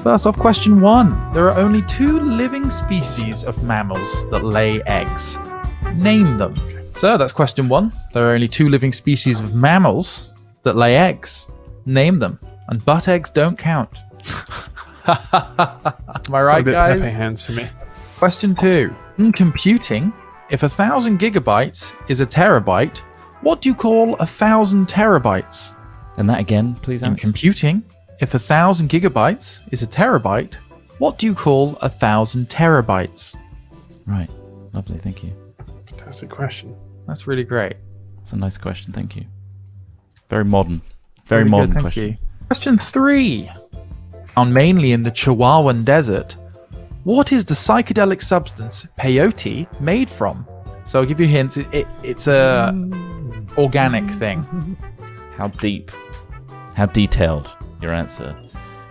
First off, question 1. There are only 2 living species of mammals that lay eggs. Name them. So that's question 1. There are only 2 living species of mammals that lay eggs. Name them. And butt eggs don't count. Am I right, guys? Happy hands for me. Question 2. In computing, if 1,000 gigabytes is a terabyte, what do you call 1,000 terabytes? And that again, please, In Alex. computing, if 1,000 gigabytes is a terabyte, what do you call 1,000 terabytes? Right. Lovely, thank you. Fantastic question. That's really great. That's a nice question, thank you. Very modern. Very Really modern good, thank question. you. Question 3. Found mainly in the Chihuahuan Desert, what is the psychedelic substance peyote made from? So I'll give you hints. It's a organic thing. How deep? How detailed? Your answer?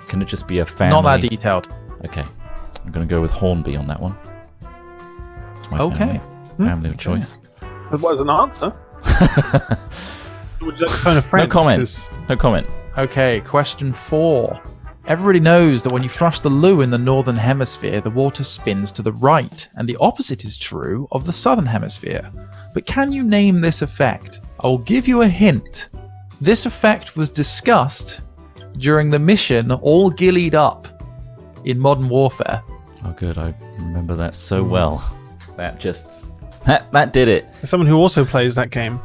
Can it just be a family? Not that detailed. Okay. I'm going to go with Hornby on that one. It's my Okay. family of choice. That was an answer. Would you like to phone a friend? No comment. Because- No comment. Okay, question 4. Everybody knows that when you flush the loo in the northern hemisphere, the water spins to the right, and the opposite is true of the southern hemisphere. But can you name this effect? I will give you a hint. This effect was discussed during the mission All Gillied Up in Modern Warfare. Oh, good. I remember that so well. That just... That did it. As someone who also plays that game,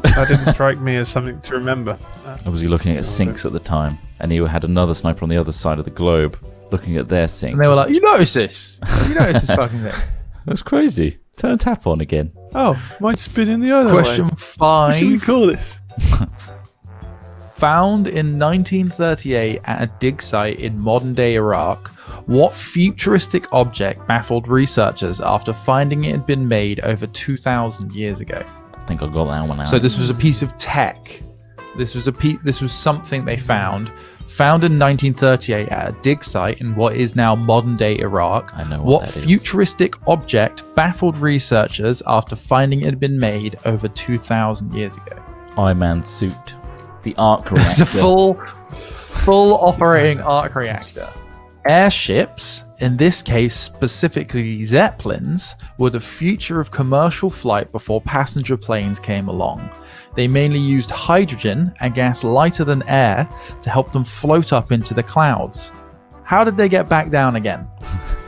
that didn't strike me as something to remember. Or was he looking at sinks at the time? And he had another sniper on the other side of the globe looking at their sink. And they were like, you notice this? You notice this fucking thing? That's crazy. Turn tap on again. Oh, might spin in the other Question way. What should we 5. call this? Found in 1938 at a dig site in modern-day Iraq, what futuristic object baffled researchers after finding it had been made over 2,000 years ago? I think I got that one out. So this was a piece of tech. This was something they found in 1938 at a dig site in what is now modern-day Iraq. I know What that is. futuristic object baffled researchers after finding it had been made over 2,000 years ago? Iron Man suit. The arc reactor. It's a full operating arc reactor. Airships, in this case specifically Zeppelins, were the future of commercial flight before passenger planes came along. They mainly used hydrogen, a gas lighter than air, to help them float up into the clouds. How did they get back down again?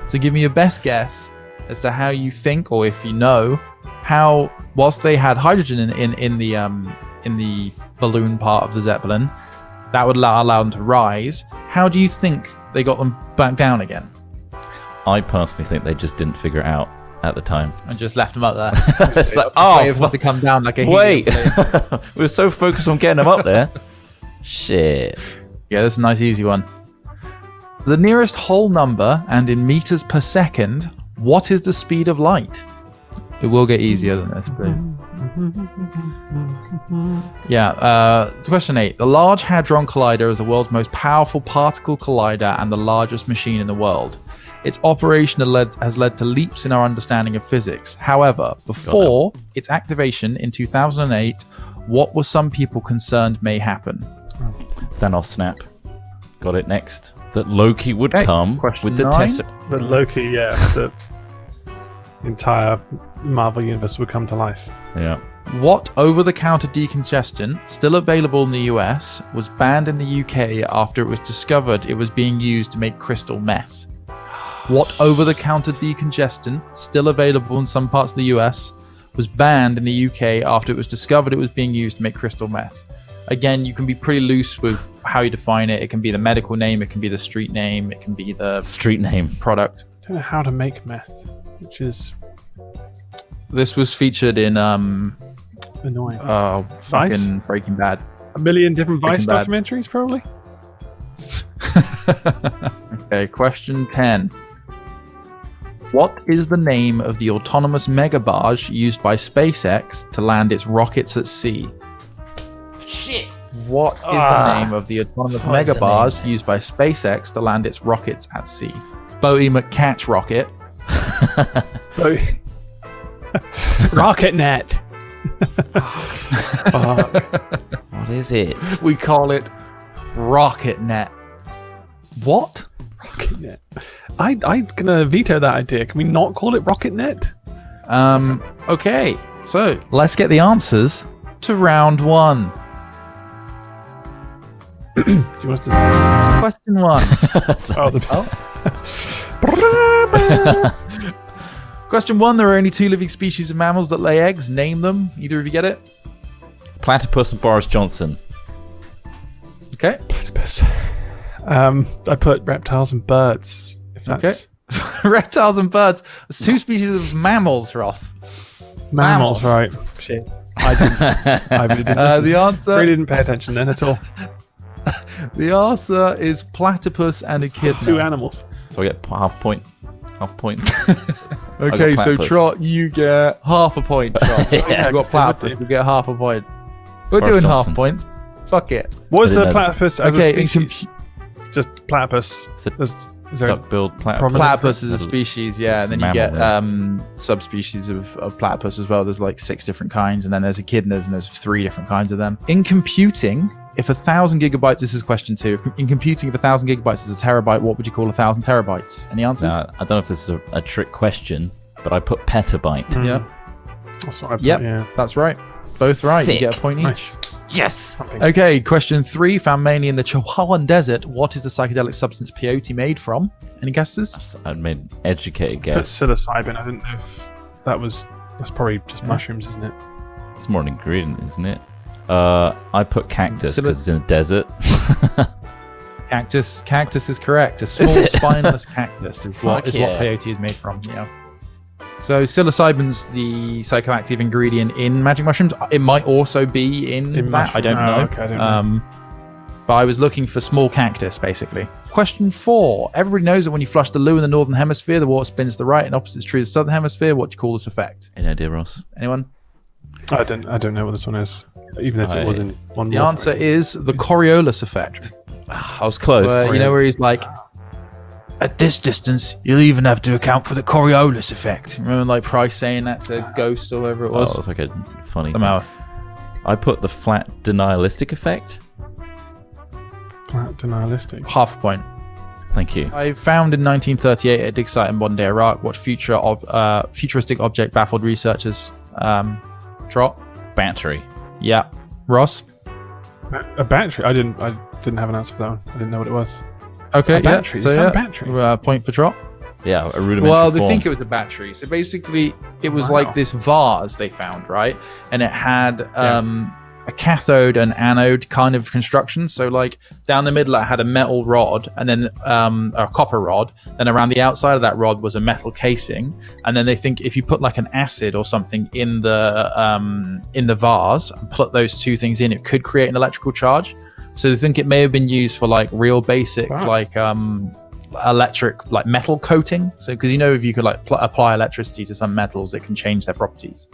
So give me your best guess as to how you think, or if you know, how, whilst they had hydrogen in the balloon part of the Zeppelin, that would allow them to rise. How do you think they got them back down again? I personally think they just didn't figure it out at the time. And just left them up there. It's like, Wait for them to come down like a wait. helium balloon. We were so focused on getting them up there. Shit. Yeah, that's a nice easy one. The nearest whole number, and in meters per second, what is the speed of light? It will get easier than this, but... Yeah, question 8. The Large Hadron Collider is the world's most powerful particle collider and the largest machine in the world. Its operation has led to leaps in our understanding of physics. However, before its activation in 2008, what were some people concerned may happen? Thanos snap. Got it next. That Loki would Okay, come question with the 9. Tesseract. But Loki, the entire Marvel universe would come to life. Yeah. What over-the-counter decongestant, still available in the US, was banned in the UK after it was discovered it was being used to make crystal meth? What over-the-counter decongestant, still available in some parts of the US, was banned in the UK after it was discovered it was being used to make crystal meth? Again, you can be pretty loose with how you define it. It can be the medical name, it can be the street name, it can be the Street name. product. I don't know how to make meth, which is This was featured in annoying. fucking Breaking Bad. A million different Vice Breaking Bad. documentaries, probably. Okay, question 10. What is the name of the autonomous megabarge used by SpaceX to land its rockets at sea? Shit. What is the name of the autonomous What is the megabarge name? used by SpaceX to land its rockets at sea? Boaty McCatch rocket. Rocket Net. What is it? We call it RocketNet. What? Rocket net. I'm gonna veto that idea. Can we not call it rocket net? Okay, so let's get the answers to round 1. Do you want us to say? Question 1. Question 1. There are only 2 living species of mammals that lay eggs. Name them. Either of you get it? Platypus and Boris Johnson. Okay. Platypus. I put reptiles and birds. If that's Okay. Reptiles and birds. There's 2 species of mammals, Ross. mammals, right? Shit. I really didn't. Listen. The answer. Really didn't pay attention then at all. The answer is platypus and echidna. 2 animals. So I get half point. Half point. Okay, so platypus. Trot, you get half a point. Trot. Yeah, you got platypus, you get half a point. We're Boris doing Johnson. half points. Fuck it. What is I a didn't know this. platypus as Okay, a species? Just platypus. It's a Is there duck-billed platypus. Platypus is a species, yeah, It's and a then you get mammal, subspecies of platypus as well. There's like 6 different kinds, and then there's echidnas, and there's 3 different kinds of them. In computing, if 1,000 gigabytes, this is question 2. In computing, if 1,000 gigabytes is a terabyte, what would you call 1,000 terabytes? Any answers? Now, I don't know if this is a trick question, but I put petabyte. Yeah, That's what I put, Yep. yeah. that's right. Both right. Sick. You get a point each. Nice. Yes. Okay, question 3. Found mainly in the Chihuahuan Desert. What is the psychedelic substance peyote made from? Any guesses? I made an educated Put guess. psilocybin. I didn't know if that's probably just mushrooms, isn't it? It's more an ingredient, isn't it? I put cactus because it's in a desert. Cactus. Cactus is correct. A small it? spineless cactus is what Fuck what yeah. peyote is made from. Yeah. So psilocybin's the psychoactive ingredient in magic mushrooms. It might also be in that. I mushroom- don't know. okay, I don't know. But I was looking for small cactus, basically. Question 4. Everybody knows that when you flush the loo in the northern hemisphere, the water spins to the right, and opposite is true of the southern hemisphere. What do you call this effect? Any idea, Ross? Anyone? I don't know what this one is. Even if it was in one The more. answer is the Coriolis effect. I was close. Where, you know where he's like, at this distance, you'll even have to account for the Coriolis effect. Remember, like Price saying that to Ghost or whatever it Oh, was. it's like a funny. Somehow. I put the flat denialistic effect. Flat denialistic. Half a point. Thank you. I found in 1938 at a dig site in modern-day Iraq. What futuristic object baffled researchers? Trot. Battery. Yeah. Ross. A battery. I didn't have an answer for that one. I didn't know what it was. Okay. A battery. Yeah. So You yeah. found a battery. Point for Trot. Yeah, a rudimentary Well, they form. think it was a battery. So basically, it was Wow. like this vase they found, right? And it had a cathode and anode kind of construction. So like down the middle, it had a metal rod, and then a copper rod. Then around the outside of that rod was a metal casing. And then they think if you put like an acid or something in the vase and put those 2 things in, it could create an electrical charge. So they think it may have been used for like real basic Wow. like electric like metal coating. So because if you could like apply electricity to some metals, it can change their properties.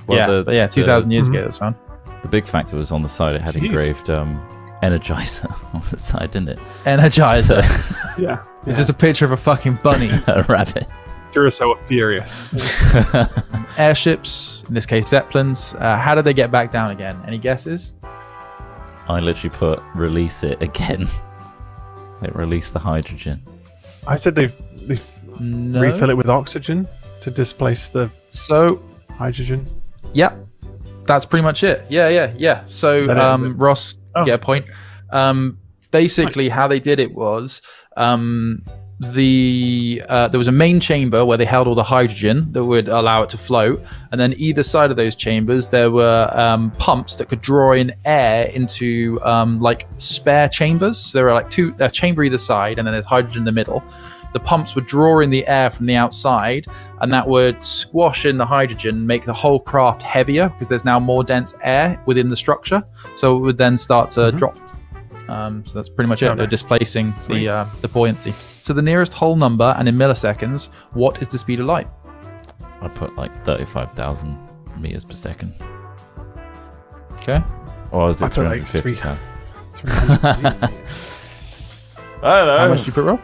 Well, But 2,000 years ago, that's fine. The big factor was on the side. It had Jeez. engraved Energizer on the side, didn't it? Energizer. Yeah. It's just a picture of a fucking bunny. A rabbit. Duracell were furious. Airships, in this case Zeppelins. How did they get back down again? Any guesses? I literally put release it again. It released the hydrogen. I said they No. refill it with oxygen to displace the So, hydrogen. yeah, that's pretty much it. Yeah. So, Is that it? Ross, Oh. get a point. Basically, how they did it was there was a main chamber where they held all the hydrogen that would allow it to float, and then either side of those chambers there were pumps that could draw in air into like spare chambers. So there were like a chamber either side, and then there's hydrogen in the middle. The pumps would draw in the air from the outside, and that would squash in the hydrogen, make the whole craft heavier because there's now more dense air within the structure. So it would then start to drop. So that's pretty much it. Oh, They're nice. displacing Sweet. the buoyancy. To the nearest whole number and in milliseconds, what is the speed of light? I put like 35,000 meters per second. Okay. Or was I it put like 350,000? 300 I don't know. How much do you put, Rob?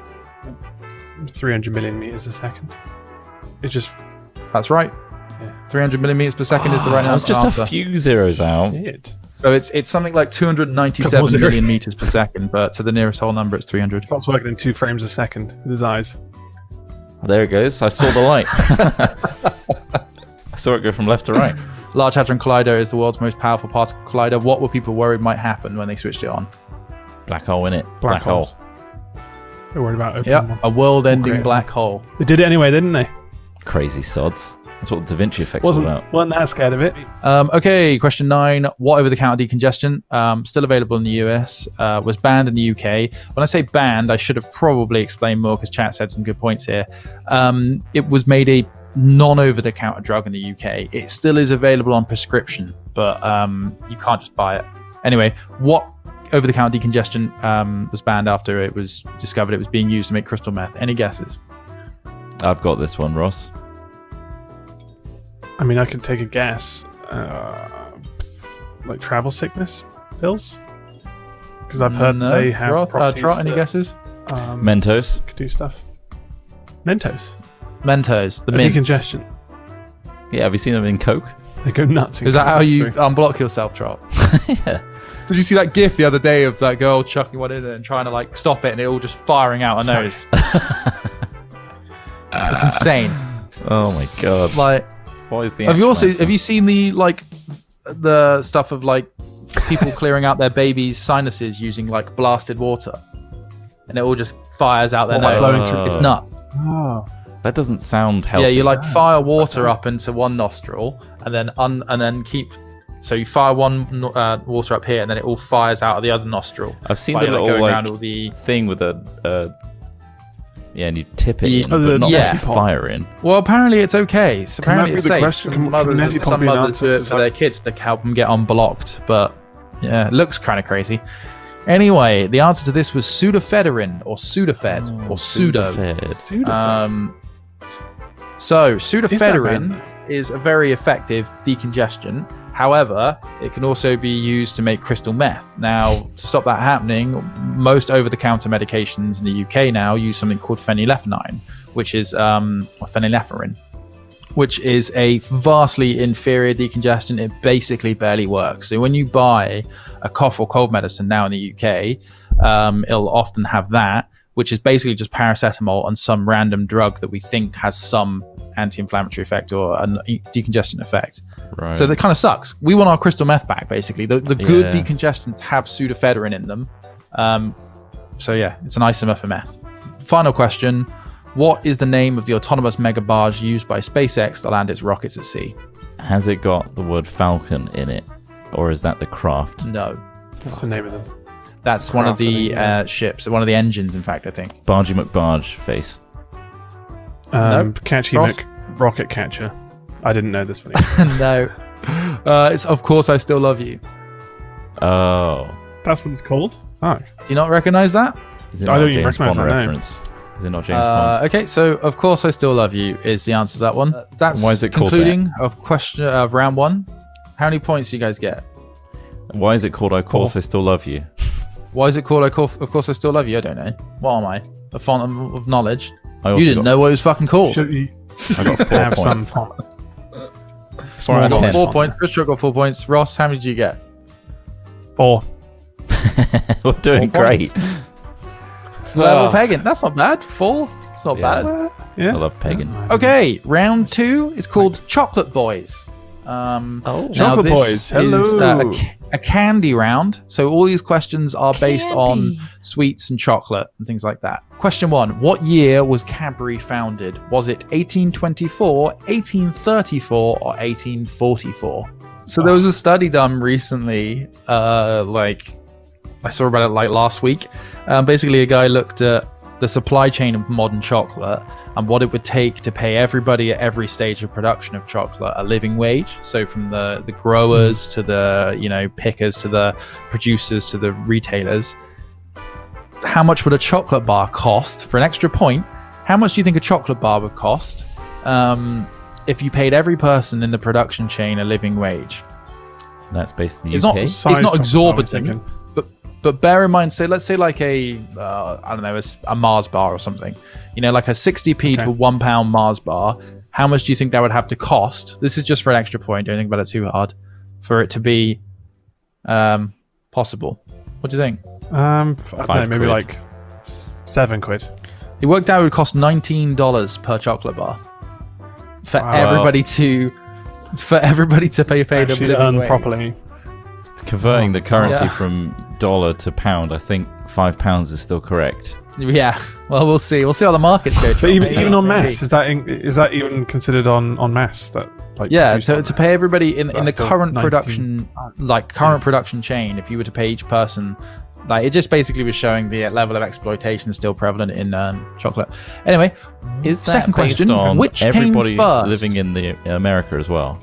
300 million meters a second. It's just That's right. Yeah. 300 millimeters per second is the right I was answer. just a few zeros out. it. So it's something like 297 million meters per second, but to the nearest whole number, it's 300. Scott's working in 2 frames a second with his eyes. There it goes. I saw the light. I saw it go from left to right. Large Hadron Collider is the world's most powerful particle collider. What were people worried might happen when they switched it on? Black hole in it. Black hole. holes. They're worried about opening Yeah, one. a world-ending Okay. black hole. They did it anyway, didn't they? Crazy sods. That's what the Da Vinci effect's all about. Wasn't that scared of it? Okay, question 9. What over-the-counter decongestant, still available in the US, was banned in the UK? When I say banned, I should have probably explained more because chat said some good points here. It was made a non-over-the-counter drug in the UK. It still is available on prescription, but you can't just buy it. Anyway, what over-the-counter decongestant was banned after it was discovered it was being used to make crystal meth? Any guesses? I've got this one, Ross. I mean, I can take a guess. Like travel sickness pills? Because I've heard No. they have properties Trot, any that, guesses? Mentos. could do stuff. Mentos. Mentos, the A mints. decongestion. Yeah, have you seen them in Coke? They go nuts. in Is that how That's you true. unblock yourself, Trot? Yeah. Did you see that gif the other day of that girl chucking one in there and trying to like stop it and it all just firing out her nose? It's insane. Oh my god. Like, What is the have you actual also have you seen the stuff of like people clearing out their babies' sinuses using like blasted water, and it all just fires out their Like nose? blowing through- It's nuts. Oh. That doesn't sound healthy. Yeah, you like fire water up into one nostril and then keep. So you fire one water up here, and then it all fires out of the other nostril. I've seen by, the like, little going around like all the. thing with a yeah, and you tip it Yeah. in, Oh, but not yeah. let it fire in. Well, apparently it's okay. So Can that apparently be it's the safe. question? Some Can mothers, Nettie some probably mothers answer do it this? for their kids to help them get unblocked, but yeah, it looks kind of crazy. Anyway, the answer to this was pseudoephedrine or Sudafed or pseudo. Sudafed. So Is pseudoephedrine that is a very effective decongestant. However, it can also be used to make crystal meth. Now, to stop that happening, most over-the-counter medications in the UK now use something called phenylephrine, which is or phenylephrine, which is a vastly inferior decongestant. It basically barely works. So when you buy a cough or cold medicine now in the UK, it'll often have that, which is basically just paracetamol and some random drug that we think has some anti-inflammatory effect or a decongestant effect. Right. So that kind of sucks. We want our crystal meth back, basically. The good Yeah. decongestants have pseudoephedrine in them. So yeah, it's an isomer for meth. Final question. What is the name of the autonomous mega barge used by SpaceX to land its rockets at sea? Has it got the word Falcon in it, or is that the craft? No. That's the name of them. That's one of Craft, I the think, yeah. ships, one of the engines, in fact, I think. Bargy McBarge face. Nope. Catchy Ross? Mick Rocket Catcher. I didn't know this one. No. It's Of Course I Still Love You. Oh, That's what it's called? Oh. Do you not recognize that? is it I not don't a even James recognise Bond that name. reference? Is it not James Bond? Okay, so Of Course I Still Love You is the answer to that one. That's Why is it called concluding of question of round one. How many points do you guys get? Why is it called "Of Course I Still Love You"? Why is it called Of Course I Still Love You? I don't know. What am I? A font of knowledge? I also You didn't got, know what it was fucking called. Should you I got 4 have some points. font? 4 out I of got 10. 4 points. Chris got 4 points. Ross, how many did you get? 4. We're doing 4 great. points. Level Oh. pegging. That's not bad. 4. It's not Yeah. bad. Yeah. I love pagan. Okay, round 2 is called Chocolate Boys. Now Chocolate this Boys, is, hello. a candy round. So all these questions are based on sweets and chocolate and things like that. Question 1. What year was Cadbury founded? Was it 1824, 1834, or 1844? So there was a study done recently, like I saw about it like last week. Basically, a guy looked at the supply chain of modern chocolate and what it would take to pay everybody at every stage of production of chocolate a living wage. So from the growers to the pickers to the producers to the retailers. How much would a chocolate bar cost? For an extra point, how much do you think a chocolate bar would cost if you paid every person in the production chain a living wage? That's based in the It's UK. not. It's Size not chocolate bar, exorbitant. I'm thinking. But bear in mind, let's say like I don't know, a Mars bar or something. Like a 60p to £1 Mars bar. How much do you think that would have to cost? This is just for an extra point. Don't think about it too hard. For it to be possible. What do you think? I don't know, maybe quid. like £7. It worked out it would cost $19 per chocolate bar for Wow. everybody to pay the Actually living earn wage. properly. Converting the currency Yeah. from dollar to pound, I think £5 is still correct. Yeah. Well, we'll see. We'll see how the markets go. But John. even Maybe. even on Maybe. mass, is that even considered on mass? That like Yeah, produced to on pay everybody in That's the still current 19. production, production chain, if you were to pay each person, like it just basically was showing the level of exploitation still prevalent in chocolate. Anyway, Is that second based question: on which everybody came first? living in the America as well,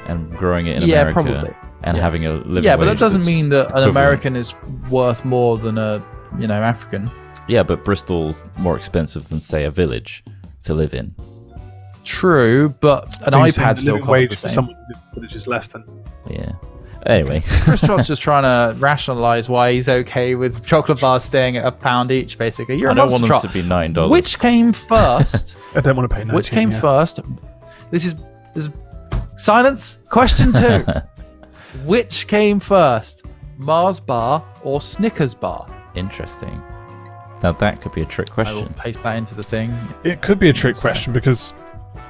and growing it in Yeah, America, probably. and Yeah. having a living Yeah, but that wage doesn't that's mean that an equivalent? American is worth more than a African. Yeah, but Bristol's more expensive than say a village to live in. True, but an Are you saying iPad the still living costs wage the for same. someone who is less than. Yeah. Anyway, Chris Trot's just trying to rationalize why he's okay with chocolate bars staying at £1 each. Basically, you're I a don't monster, want them Trot. to be $9. Which came first? I don't want to pay. 19, Which came yeah. first? This is silence. Question 2. Which came first? Mars bar or Snickers bar? Interesting. Now that could be a trick I will question. paste that into the thing. It could be a trick question because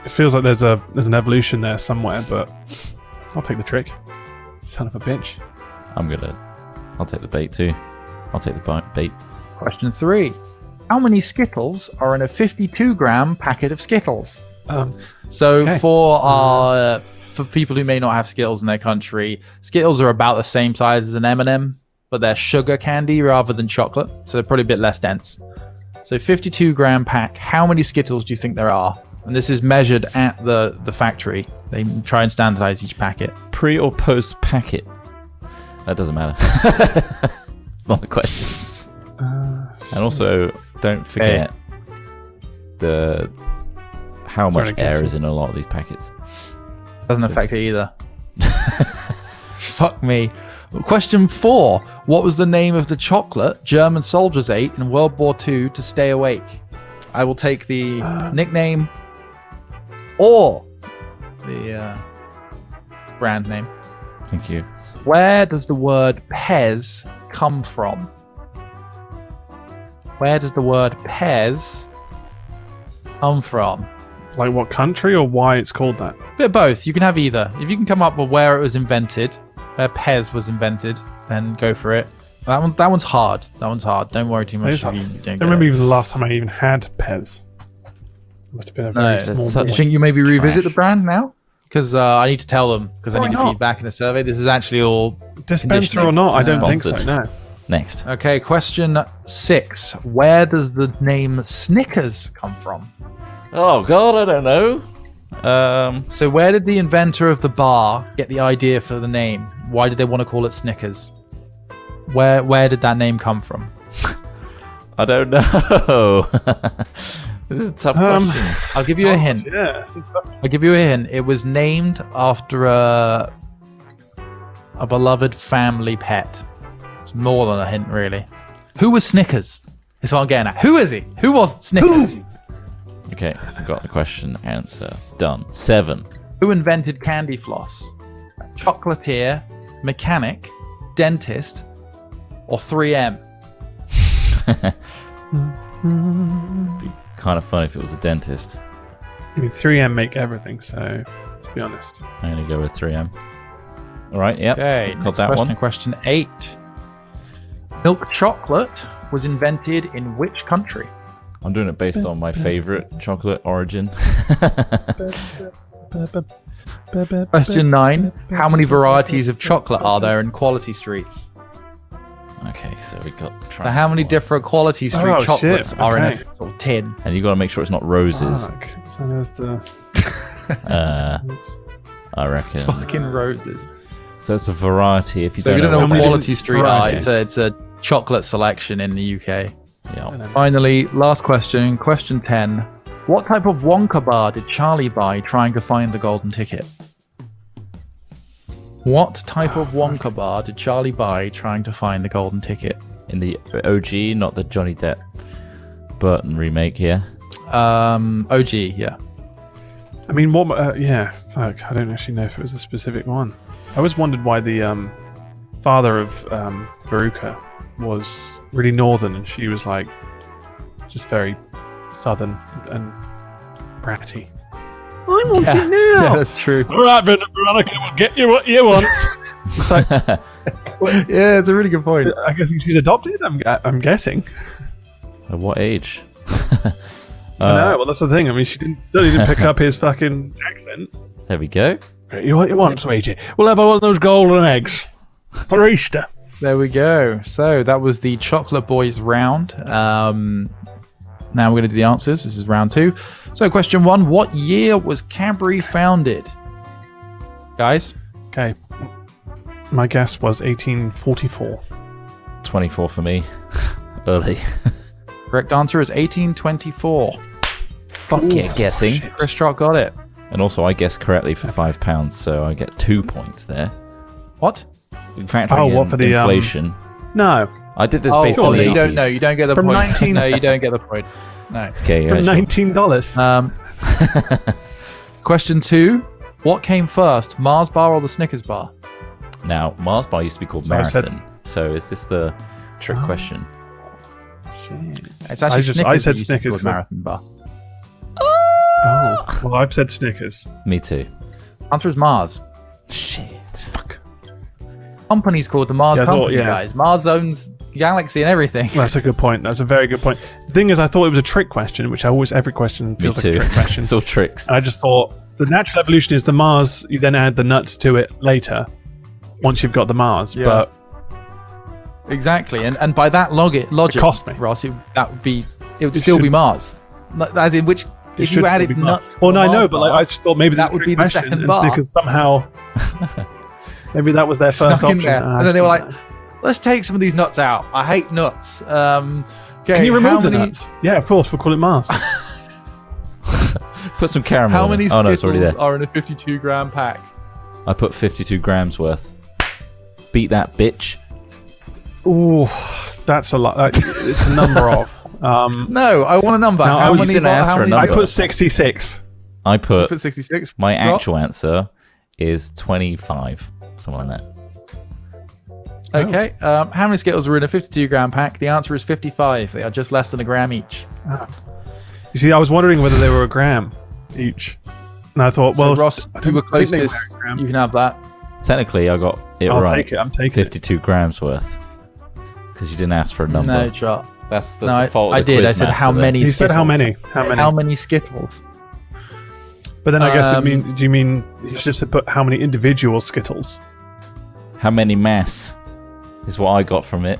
it feels like there's an evolution there somewhere, but I'll take the trick. Son of a bitch. I'll take the bait too. I'll take the bait. Question 3. How many Skittles are in a 52-gram packet of Skittles? So Okay. for people who may not have Skittles in their country, Skittles are about the same size as an M&M, but they're sugar candy rather than chocolate, so they're probably a bit less dense. So 52-gram pack. How many Skittles do you think there are? And this is measured at the factory. They try and standardize each packet. Pre or post packet? That doesn't matter. It's not a question. And also, don't forget how Sorry, much I air guess. is in a lot of these packets. Doesn't affect it either. Fuck me. Question 4. What was the name of the chocolate German soldiers ate in World War II to stay awake? I will take the nickname or the brand name. Thank you. Where does the word Pez come from? Where does the word Pez come from? Like what country or why it's called that? Bit of both. You can have either. If you can come up with where it was invented, where Pez was invented, then go for it. That one's hard. Don't worry too much It is if you hard. don't I get don't remember it. even the last time I even had Pez. It must have been a No, very that's small such- Do you boy. think you maybe revisit Trash. the brand now? Because I need to tell them, because I Why need the not? feedback in the survey. This is actually all Dispenser or not, I don't think so, Sponsored. no. Next. Okay, question 6. Where does the name Snickers come from? Oh God, I don't know. So where did the inventor of the bar get the idea for the name? Why did they want to call it Snickers? Where did that name come from? I don't know. This is a tough question. I'll give you a hint. Yeah. I'll give you a hint. It was named after a beloved family pet. It's more than a hint, really. Who was Snickers? That's what I'm getting at. Who is he? Who was Snickers? Okay, got the question answer. Done. 7. Who invented candy floss? Chocolatier, mechanic, dentist, or 3M? Be kind of funny if it was a dentist. I mean, 3M make everything, so to be honest. I'm going to go with 3M. All right, yep. Okay, got next that question, one. question 8. Milk chocolate was invented in which country? I'm doing it based on my favorite chocolate origin. Question 9. How many varieties of chocolate are there in Quality Streets? Okay, so we got. So how many different Quality Street Oh, chocolates shit, are in okay. a sort of tin? And you got to make sure it's not roses. Fuck. So there's the... I reckon. Fucking roses. So it's a variety. If you So if you don't know what what many Quality different Street are, varieties? it's a chocolate selection in the UK. Yeah. Finally, last question, question 10. What type of Wonka bar did Charlie buy trying to find the golden ticket? What type of Wonka bar did Charlie buy trying to find the golden ticket? In the OG, not the Johnny Depp Burton remake, yeah. OG, yeah. I mean, what? Yeah, fuck. I don't actually know if it was a specific one. I always wondered why the father of Veruca was really northern, and she was like just very southern and bratty. I want it now. Yeah, that's true. All right, Veronica, we'll get you what you want. It's like, Yeah, it's a really good point. I guess she's adopted. I'm guessing. At what age? I know. Well, that's the thing. I mean, she certainly didn't pick up his fucking accent. There we go. You know what you want, sweetie? We'll have one of those golden eggs for Easter. There we go. So that was the Chocolate Boys round. Now we're going to do the answers. This is round 2. So question 1, what year was Cadbury founded? Guys? Okay. My guess was 1844. 24 for me. Early. Correct answer is 1824. Fuck yeah, guessing. Shit. Chris Trott got it. And also, I guessed correctly for £5, so I get 2 points there. What? Factoring what in for the, inflation. No. I did this Oh, based on the you 80s. don't know. You don't get the From point. 19 No, you don't get the point. No. Okay, From yeah, sure. $19. Question 2. What came first, Mars bar or the Snickers bar? Now, Mars bar used to be called So I said- Marathon. So is this the trick question? Shit. It's actually Snickers. I said that used to be Snickers. called Marathon bar. Oh. Well, I've said Snickers. Me too. Answer is Mars. Shit. Fuck. Company's called the Mars Yeah, I thought- Company, yeah. guys. Mars owns Galaxy and everything. That's a good point. That's a very good point. The thing is, I thought it was a trick question, which every question Me feels like too. a trick question. It's all tricks. And I just thought the natural evolution is the Mars. You then add the nuts to it later, once you've got the Mars. Yeah. But Exactly, and by that logic, cost me. Ross, it would still be Mars. As in which, it if should you still added be Mars. nuts. Well, to no, I the know, Mars but like bar, I just thought maybe that this would be trick the question, second and bar. Snickers somehow. Maybe that was their first snuck in option. there, and then they were like, "Let's take some of these nuts out. I hate nuts." Okay, "Can you remove how the many, nuts?" Yeah, of course. We'll call it Mars. Put some caramel How in many it. Oh, no, it's already Skittles there. are in a 52-gram pack? I put 52 grams worth. Beat that, bitch. Ooh, that's a lot. It's a number of. No, I want a number. No, how I was many? gonna ask how for a many- I number. put 66. I put 66. my Drop. actual answer is 25. Something like that. Okay. How many Skittles are in a 52-gram pack? The answer is 55. They are just less than a gram each. You see, I was wondering whether they were a gram each, and I thought, well, So Ross, I you were don't think they closest. were a gram. You can have that. Technically, I got it I'll right. take it. I'm taking it. 52 grams worth. Because you didn't ask for a number. No, Chart. That's No, the fault I of the did. I quiz said master how there. many He Skittles. said how many? How many? How many Skittles? But then I guess Um, do you mean you should have put how many individual Skittles? How many mass is what I got from it.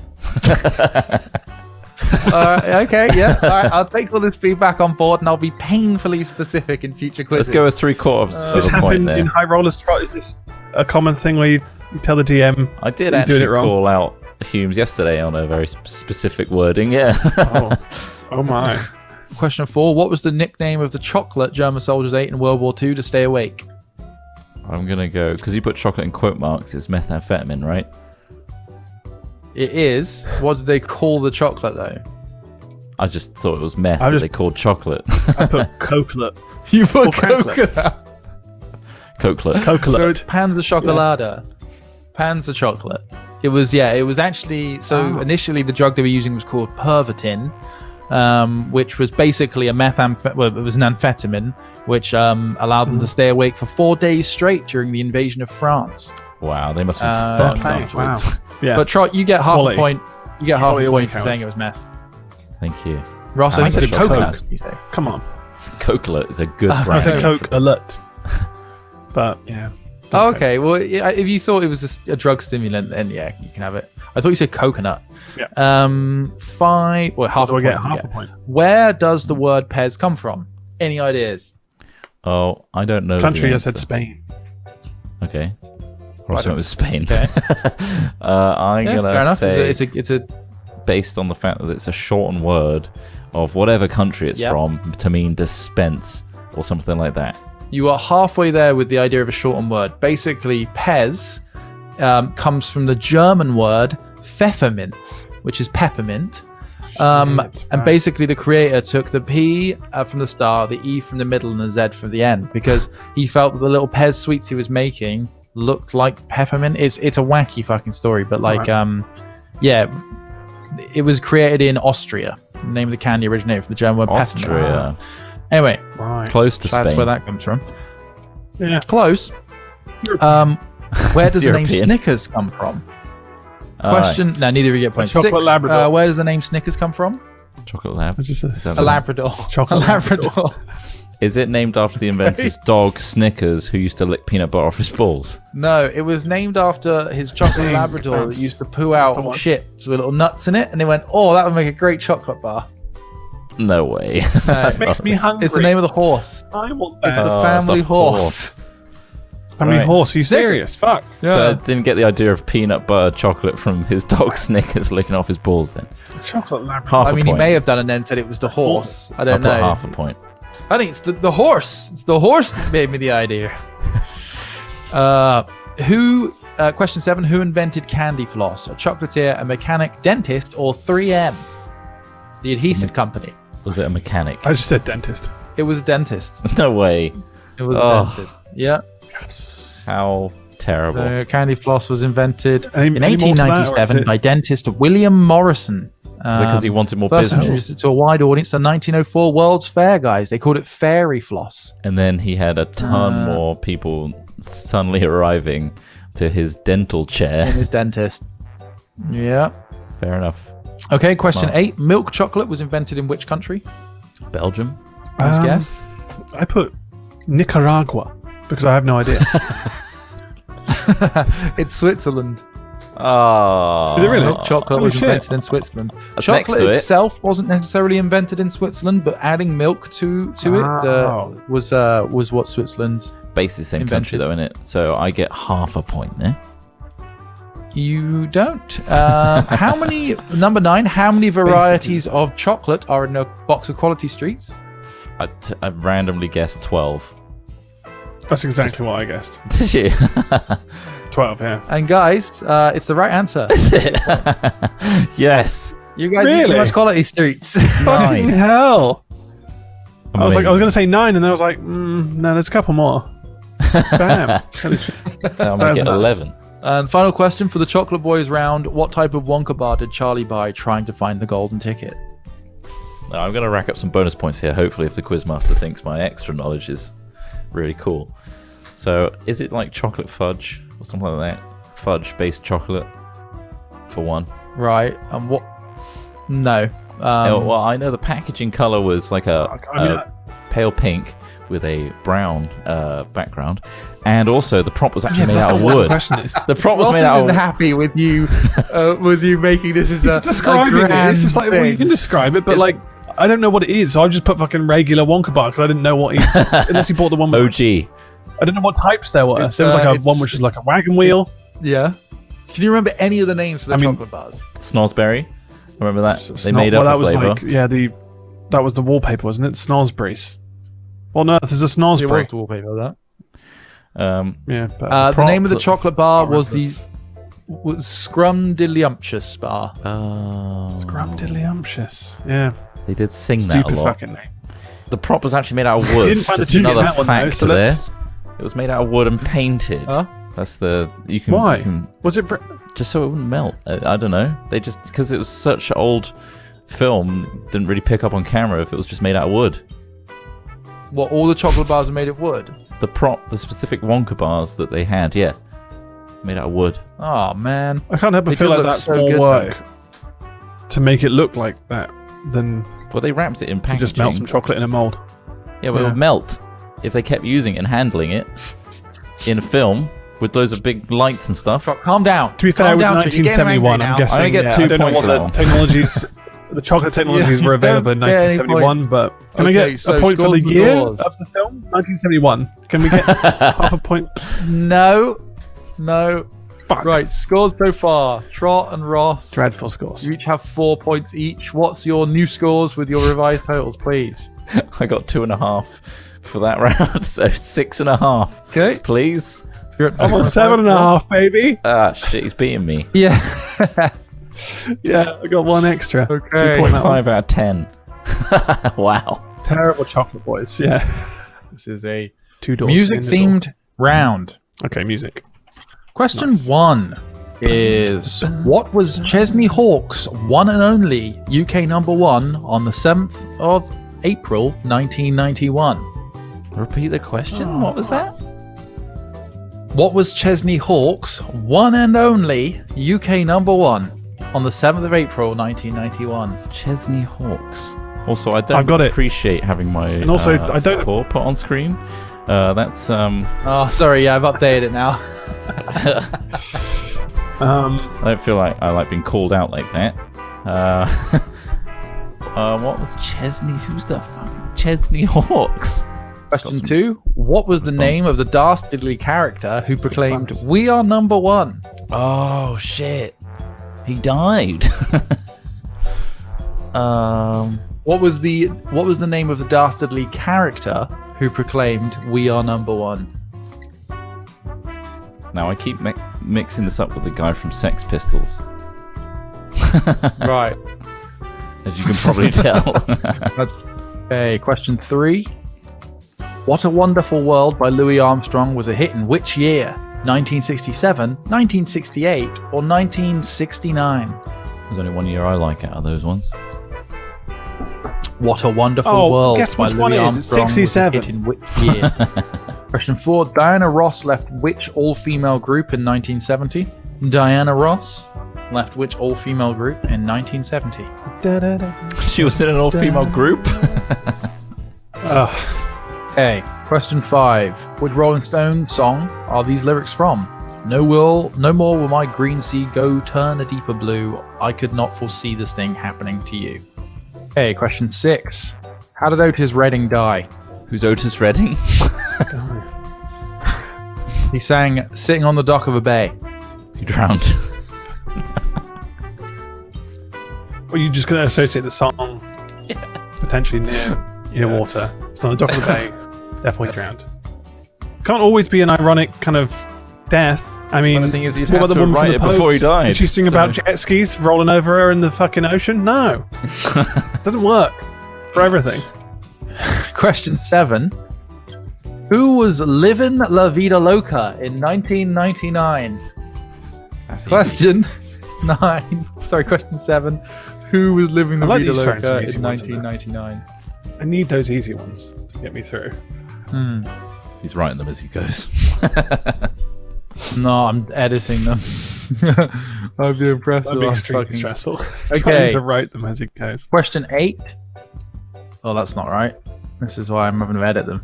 Okay, yeah. All right, I'll take all this feedback on board, and I'll be painfully specific in future quizzes. Let's go with 3/4 Does this of a point happen there. in High Rollers Trot? Is this a common thing where you tell the DM? I did You're doing actually it wrong. call out Humes yesterday on a very specific wording. Yeah. Oh my! Question 4. What was the nickname of the chocolate German soldiers ate in World War II to stay awake? I'm gonna go because you put chocolate in quote marks. It's methamphetamine, right? It is. What did they call the chocolate, though? I just thought it was meth I that just- they called chocolate. I put coconut. You put Or chocolate. Cokelet. So Coconut. it's Panzer Chocolada. Panzer chocolate. It was actually, initially the drug they were using was called Pervitin, which was basically it was an amphetamine, which allowed them to stay awake for 4 days straight during the invasion of France. Wow, they must have been fucked okay, afterwards. wow. Yeah. But Trot, you get half Quality. a point. You get half Quality a point awake for hours. saying it was meth. Thank you. Ross, I think Panzer it's coconut. chocolate. You say. Come on. Cokelet is a good I brand. said Coke alert. But yeah. Oh, okay. Well, yeah, if you thought it was a drug stimulant, then yeah, you can have it. I thought you said coconut. Yeah. Half Do a I point. get you half get. a point? Where does the word Pez come from? Any ideas? Oh, I don't know. Country, the I said answer. Spain. Okay. Ross went with Spain. Okay. I'm Yeah, fair gonna enough. say It's a based on the fact that it's a shortened word of whatever country it's Yep. from to mean dispense or something like that. You are halfway there with the idea of a shortened word. Basically, Pez comes from the German word Pfefferminz, which is peppermint. And right. basically, the creator took the P from the start, the E from the middle, and the Z from the end because he felt that the little Pez sweets he was making looked like peppermint. It's a wacky fucking story, but like yeah, it was created in Austria. The name of the candy originated from the German word passenger. Austria. Anyway, Close to that's Spain. where that comes from. Yeah. Close. Where does the name European. Snickers come from? All right. Question. No, neither of you get points. Chocolate 6. Labrador. Where does the name Snickers come from? Chocolate lab. It's just a- Is that A the- Labrador. Chocolate a Labrador. Is it named after the inventor's dog Snickers, who used to lick peanut butter off his balls? No, it was named after his chocolate Dang, Labrador that that's- used to poo that's out the one. shit with little nuts in it, and they went, "Oh, that would make a great chocolate bar." No way. That's It makes me hungry. It's the name of the horse. I want It's that. the Oh, family it's a horse. How many Right. horse? Are you Snickers. serious? Fuck. Yeah. So I didn't get the idea of peanut butter chocolate from his dog Snickers licking off his balls then. Chocolate Labrador. Half I a mean, he point. may have done and then said it was the horse. I I'll don't put know. half a point. I think it's the horse. It's the horse that gave me the idea. Question 7. Who invented candy floss? A chocolatier, a mechanic, dentist, or 3M? The adhesive company. Was it a mechanic? I just said dentist. It was a dentist. No way. It was Oh. a dentist. Yeah. How terrible. The candy floss was invented Any- in any more to that, or is 1897 it- by dentist William Morrison. Is it because he wanted more First business? introduced it to a wide audience, the 1904 World's Fair, guys. They called it fairy floss. And then he had a ton more people suddenly arriving to his dental In chair. his dentist. Yeah. Fair enough. Okay, question Smart. 8. Milk chocolate was invented in which country? Belgium? Nice Um, guess. I put Nicaragua because I have no idea. It's Switzerland. Oh. Is it really? Milk chocolate Holy was shit. invented in Switzerland. That's next Chocolate to it. itself wasn't necessarily invented in Switzerland, but adding milk to Oh. it was what Switzerland. Basically the same country Invented. though, innit? So I get half a point there. You don't. How many? Number 9. How many varieties of chocolate are in a box of Quality Streets? I randomly guessed 12. That's exactly what I guessed. Did you? 12, yeah. And guys, it's the right answer. Yes. You guys eat Really? too much Quality Streets. Fucking Nice. hell. I was Amazing. going to say 9, and then I was like, no, there's a couple more. Damn. I'm going to That's get nuts. 11. And final question for the Chocolate Boys round: what type of Wonka bar did Charlie buy trying to find the golden ticket? Now, I'm going to rack up some bonus points here, hopefully, if the Quizmaster thinks my extra knowledge is really cool. So, is it like chocolate fudge or something like that? Fudge-based chocolate for one. Right. And what? No. Well, I know the packaging color was like a pale pink with a brown background, and also the prop was actually made out of What the wood. question is. The prop was Ross made out isn't of happy with you making this as He's describing it. It's just like, well, you can describe it, but It's- like, I don't know what it is, so I just put fucking regular Wonka bar because I didn't know what he. Unless he bought the one with. OG. I don't know what types there were. It's, There was like it's- one which was like a wagon wheel. Yeah. Can you remember any of the names for the chocolate bars? Snosberry. Remember that? They Snot- made up well, a that was flavor. like that was the wallpaper, wasn't it? Snosberries. What on earth is a It snosberry? was the wallpaper, that. Yeah, but The name of the prop- chocolate bar was Scrumdiddlyumptious bar. Scrumdiddlyumptious. Yeah, They did sing that stupid a lot. fucking name. The prop was actually made out of wood. Didn't find the Just tune in another that one, though, factor so there. let's- It was made out of wood and painted. Huh? That's the you can. Why? you can- Was it? just so it wouldn't melt. I don't know. They just because it was such old film, didn't really pick up on camera if it was just made out of wood. What, all the chocolate bars are made of wood? The specific Wonka bars that they had, yeah, made out of wood. Oh, man. I can't help but They feel did like look that's so more good, work to make it look like that than Well, they wrapped it in to packaging. just melt some chocolate in a mold. Yeah, but it Yeah. would melt if they kept using it and handling it in a film with loads of big lights and stuff. Calm down. To be fair, Calm it was down, Trick. You're getting angry 1971. I'm now. guessing. I only get yeah, 2 I don't know points what for that the one. technologies, the chocolate technologies Yeah, were you available in don't get any 1971. points. But can I Okay, get so a point for scores the the year doors. of the film? 1971. Can we get half a point? No. No. Fuck. Right, scores so far. Trot and Ross. Dreadful scores. You each have 4 points each. What's your new scores with your revised totals, please? I got 2.5 for that round, so 6.5. Okay. Please. You're at I'm on 6.5 7.5, baby. Ah, shit, he's beating me. Yeah. Yeah, I got one extra. Okay. 2.5 out of 10. Wow. Terrible chocolate boys. Yeah. This is a Two doors. music in the door. themed round. Okay, music. Question Nice. 1 is what was Chesney Hawkes' one and only UK number 1 on the 7th of April 1991? Repeat the question. What was that? What was Chesney Hawkes' one and only UK number 1 on the 7th of April 1991? Chesney Hawkes. Also, I don't I've got it. appreciate having my And also, I don't- score put on screen. That's Oh, sorry, yeah, I've updated it now. I don't feel like I like being called out like that. What was Chesney? Who's the fucking Chesney Hawkes? Question 2. What was the name of the dastardly character who proclaimed, "We are number 1"? Oh shit, he died. What was the name of the dastardly character who proclaimed, "We are number 1"? Now I keep mixing this up with the guy from Sex Pistols, Right. as you can probably tell. That's okay. Question 3. What a Wonderful World by Louis Armstrong was a hit in which year? 1967, 1968, or 1969? There's only one year I like out of those ones. What a Wonderful Oh, World guess by which one Louis it is. It's Armstrong was a 67. hit in which year? Question 4. Diana Ross left which all-female group in 1970? Diana Ross left which all-female group in 1970? She was in an all-female group. Okay. Question 5. Which Rolling Stones song are these lyrics from? No more will my green sea go turn a deeper blue. I could not foresee this thing happening to you. Okay, question 6. How did Otis Redding die? Who's Otis Redding? He sang Sitting on the Dock of a Bay. He drowned. Well, you're just going to associate the song potentially near water. It's on the dock of the bay. Definitely drowned. Can't always be an ironic kind of death. I mean, Well, the thing is, he'd what have about the to woman from write the it before he Pogues? died, Did she sing so- about jet skis rolling over her in the fucking ocean? No. Doesn't work for everything. Question 7. Who was Livin' La Vida Loca in 1999? That's easy. Question 9. Sorry, question 7. Who was Living La I like Vida these throwing some Loca easy in ones in there. 1999? I need those easy ones to get me through. He's writing them as he goes. No, I'm editing them. I'd be impressed That'd if be I was extremely fucking... stressful. Okay. Trying to write them as it goes. Question 8. Oh, that's not right. This is why I'm having to edit them.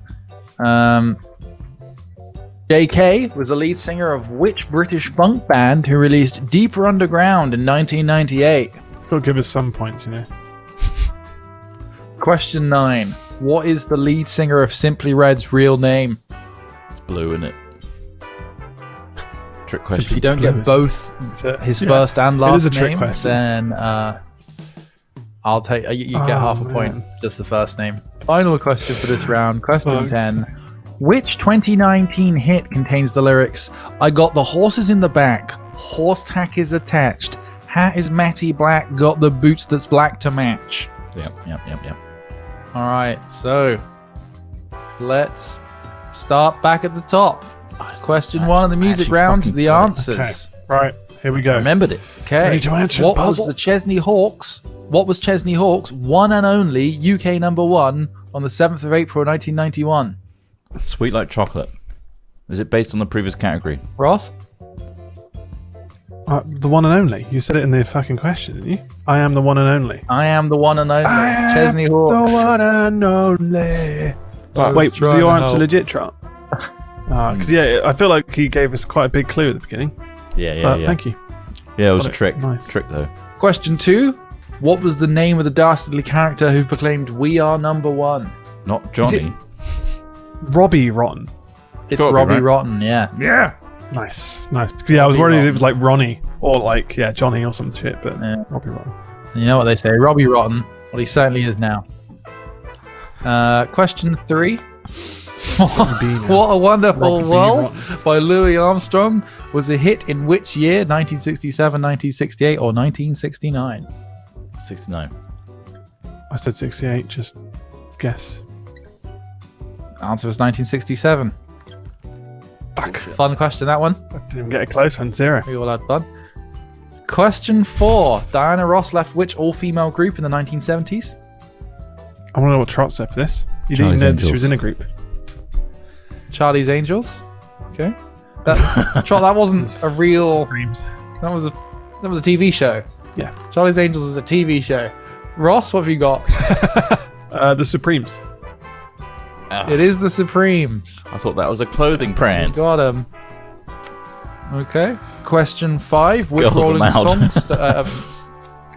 JK was the lead singer of which British funk band who released Deeper Underground in 1998? Still give us some points, you know. Question 9. What is the lead singer of Simply Red's real name? It's blue, isn't it? Trick If question. you don't Blue, get both his first and It last is a trick name, question. then I'll take you get half a point, man. just the first name. Final question for this round. Question Thanks. 10. Which 2019 hit contains the lyrics, I got the horses in the back, horse tack is attached, hat is matty black, got the boots that's black to match? Yep. All right, so let's start back at the top. Question 1 of the music actually round, fucking the got it. answers. Right, here we go. Remembered it. Okay. Ready to answer the What was puzzle? the Chesney Hawkes? What was Chesney Hawkes' one and only UK number 1 on the 7th of April 1991? Sweet like chocolate. Is it based on the previous category? Ross? The one and only. You said it in the fucking question, didn't you? I am the one and only. I am the one and only Chesney Hawkes. The one and only. I was Wait, was trying your to answer help. legit, Trot? Because yeah, I feel like he gave us quite a big clue at the beginning. Yeah. Thank you. Yeah, it was Got a it. trick. Nice. Trick though. Question 2. What was the name of the dastardly character who proclaimed, "We are number 1"? Not Johnny. Robbie Rotten. It's Gotta be, Robbie right? Rotten, yeah. Yeah. Nice. Yeah, I was Robbie worried Rotten. it was like Ronnie or like Johnny or some shit, but Yeah. Robbie Rotten. And you know what they say, Robbie Rotten. Well, he certainly is now. Question 3. What a Wonderful Robbie World Rotten. by Louis Armstrong was a hit in which year? 1967, 1968, or 1969? 69. I said 68. Just guess. Answer was 1967. Fuck. Fun question, that one. Didn't even get it close on 0. We all had fun. Question 4. Diana Ross left which all-female group in the 1970s? I want to know what Trot said for this. You didn't Charlie's even know that she Angels. was in a group. Charlie's Angels. Okay. Trot, that wasn't a real... Dreams. That was a TV show. Yeah. Charlie's Angels is a TV show. Ross, what have you got? The Supremes. It is the Supremes. I thought that was a clothing brand. Got him. Okay. Question 5. Which Girls Rolling Aloud. Stones?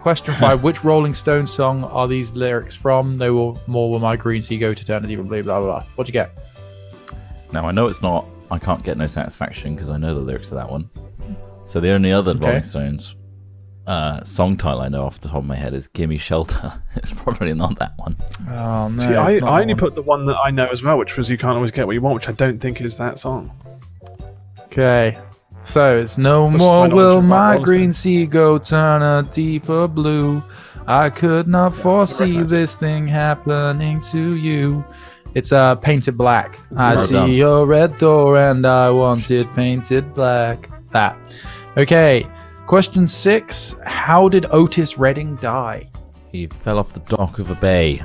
Question 5. Which Rolling Stones song are these lyrics from? No more will my green sea go to eternity, blah, blah, blah, blah. What'd you get? Now, I know it's not I Can't Get No Satisfaction because I know the lyrics to that one. So the only other Rolling Stones song title I know off the top of my head is Gimme Shelter. It's probably not that one. Oh, no. See, I only put the one that I know as well, which was You Can't Always Get What You Want, which I don't think is that song. Okay. So it's no Which is my more knowledge will of my Rolling green Stones. sea go turn a deeper blue. I could not foresee recognize this thing happening to you. It's Painted Black. I well see done. your red door and I want it painted black. That. Okay. Question 6. How did Otis Redding die? He fell off the dock of a bay.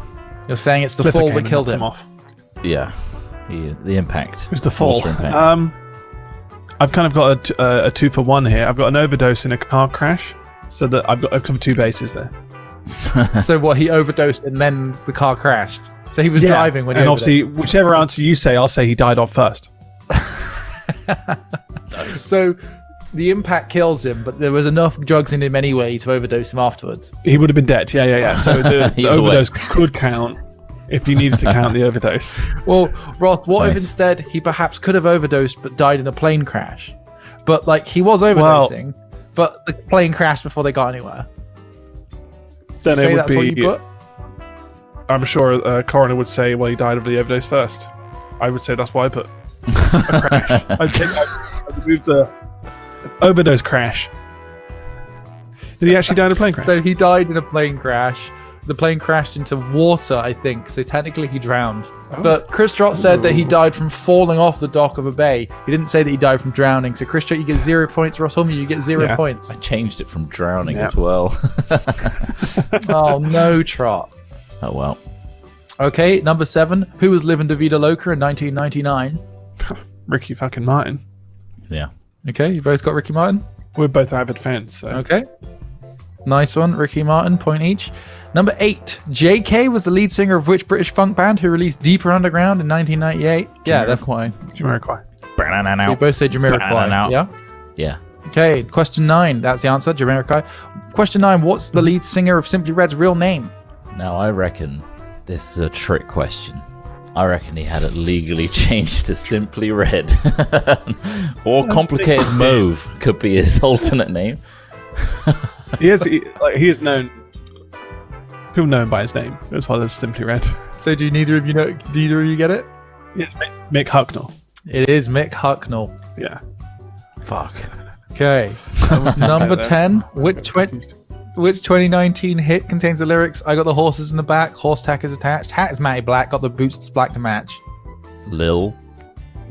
You're saying it's the Clifford fall came that and killed knocked him. off. Yeah. The impact. It was the fall. Water impact. I've kind of got a 2 for 1 here. I've got an overdose in a car crash, so that I've covered 2 bases there. So what, he overdosed and then the car crashed? So he was Yeah, driving when he and overdosed. obviously, whichever answer you say, I'll say he died off first. So the impact kills him, but there was enough drugs in him anyway to overdose him afterwards. He would have been dead. Yeah. So the Either overdose way. could count if you needed to count the overdose. Well, Roth, what if Nice. instead he perhaps could have overdosed but died in a plane crash? But like he was overdosing, but the plane crashed before they got anywhere. Then Say it would that's what you be. put? I'm sure a coroner would say, "Well, he died of the overdose first." I would say that's what I put. A crash. I'd remove the overdose crash. Did he actually die in a plane crash? So he died in a plane crash. The plane crashed into water, I think. So technically he drowned. But Chris Trott said that he died from falling off the dock of a bay. He didn't say that he died from drowning. So Chris Trott, you get 0 points. Ross Holmes, you get 0 Yeah. points. I changed it from drowning Yeah. as well. Oh no, Trott. Oh well. Okay, number 7. Who was living La Vida Loca in 1999? Ricky fucking Martin. Yeah. Okay, you both got Ricky Martin. We're both avid fans, so Okay. Nice one, Ricky Martin, point each. Number 8. JK was the lead singer of which British funk band who released Deeper Underground in 1998? Yeah, that's why. Jamiroquai. So you both say Jamiroquai. Yeah? Yeah. Okay, question 9. That's the answer, Jamiroquai. Question 9. What's the lead singer of Simply Red's real name? Now I reckon this is a trick question. I reckon he had it legally changed to Simply Red. Or Complicated Mauve could be his alternate name. He is known. People know him by his name as well as Simply Red. So do neither of you get it? Yes, Mick Hucknall. It is Mick Hucknall. Yeah. Fuck. Okay. Number There. 10. Which 2019 hit contains the lyrics, I got the horses in the back, horse tack is attached, hat is matty black, got the boots that's black to match. Lil